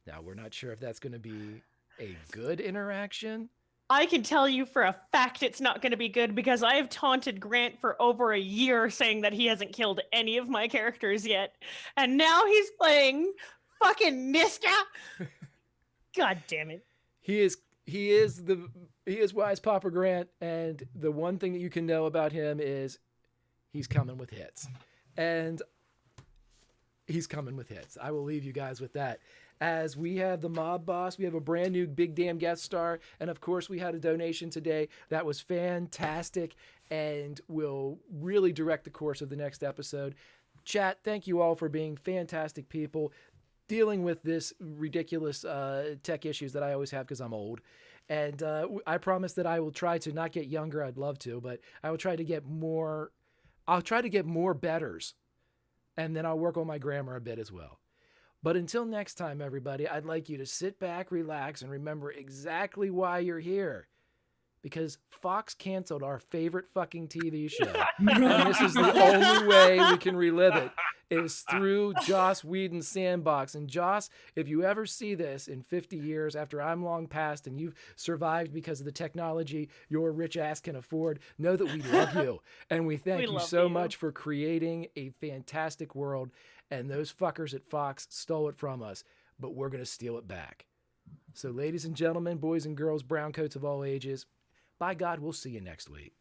Now, we're not sure if that's going to be a good interaction. I can tell you for a fact it's not going to be good because I have taunted Grant for over a year saying that he hasn't killed any of my characters yet. And now he's playing fucking Niska. God damn it. He is wise Papa Grant, and the one thing that you can know about him is he's coming with hits. And he's coming with hits. I will leave you guys with that. As we have the mob boss, we have a brand new big damn guest star, and of course we had a donation today that was fantastic and will really direct the course of the next episode. Chat, thank you all for being fantastic people, dealing with this ridiculous tech issues that I always have because I'm old. And I promise that I will try to not get younger. I'd love to, but I will try to get more. I'll try to get more betters, and then I'll work on my grammar a bit as well. But until next time, everybody, I'd like you to sit back, relax, and remember exactly why you're here. Because Fox canceled our favorite fucking TV show. And this is the only way we can relive it, is through Joss Whedon's Sandbox. And Joss, if you ever see this in 50 years after I'm long past and you've survived because of the technology your rich ass can afford, know that we love you. And we thank you so much for creating a fantastic world. And those fuckers at Fox stole it from us, but we're going to steal it back. So ladies and gentlemen, boys and girls, brown coats of all ages, by God, we'll see you next week.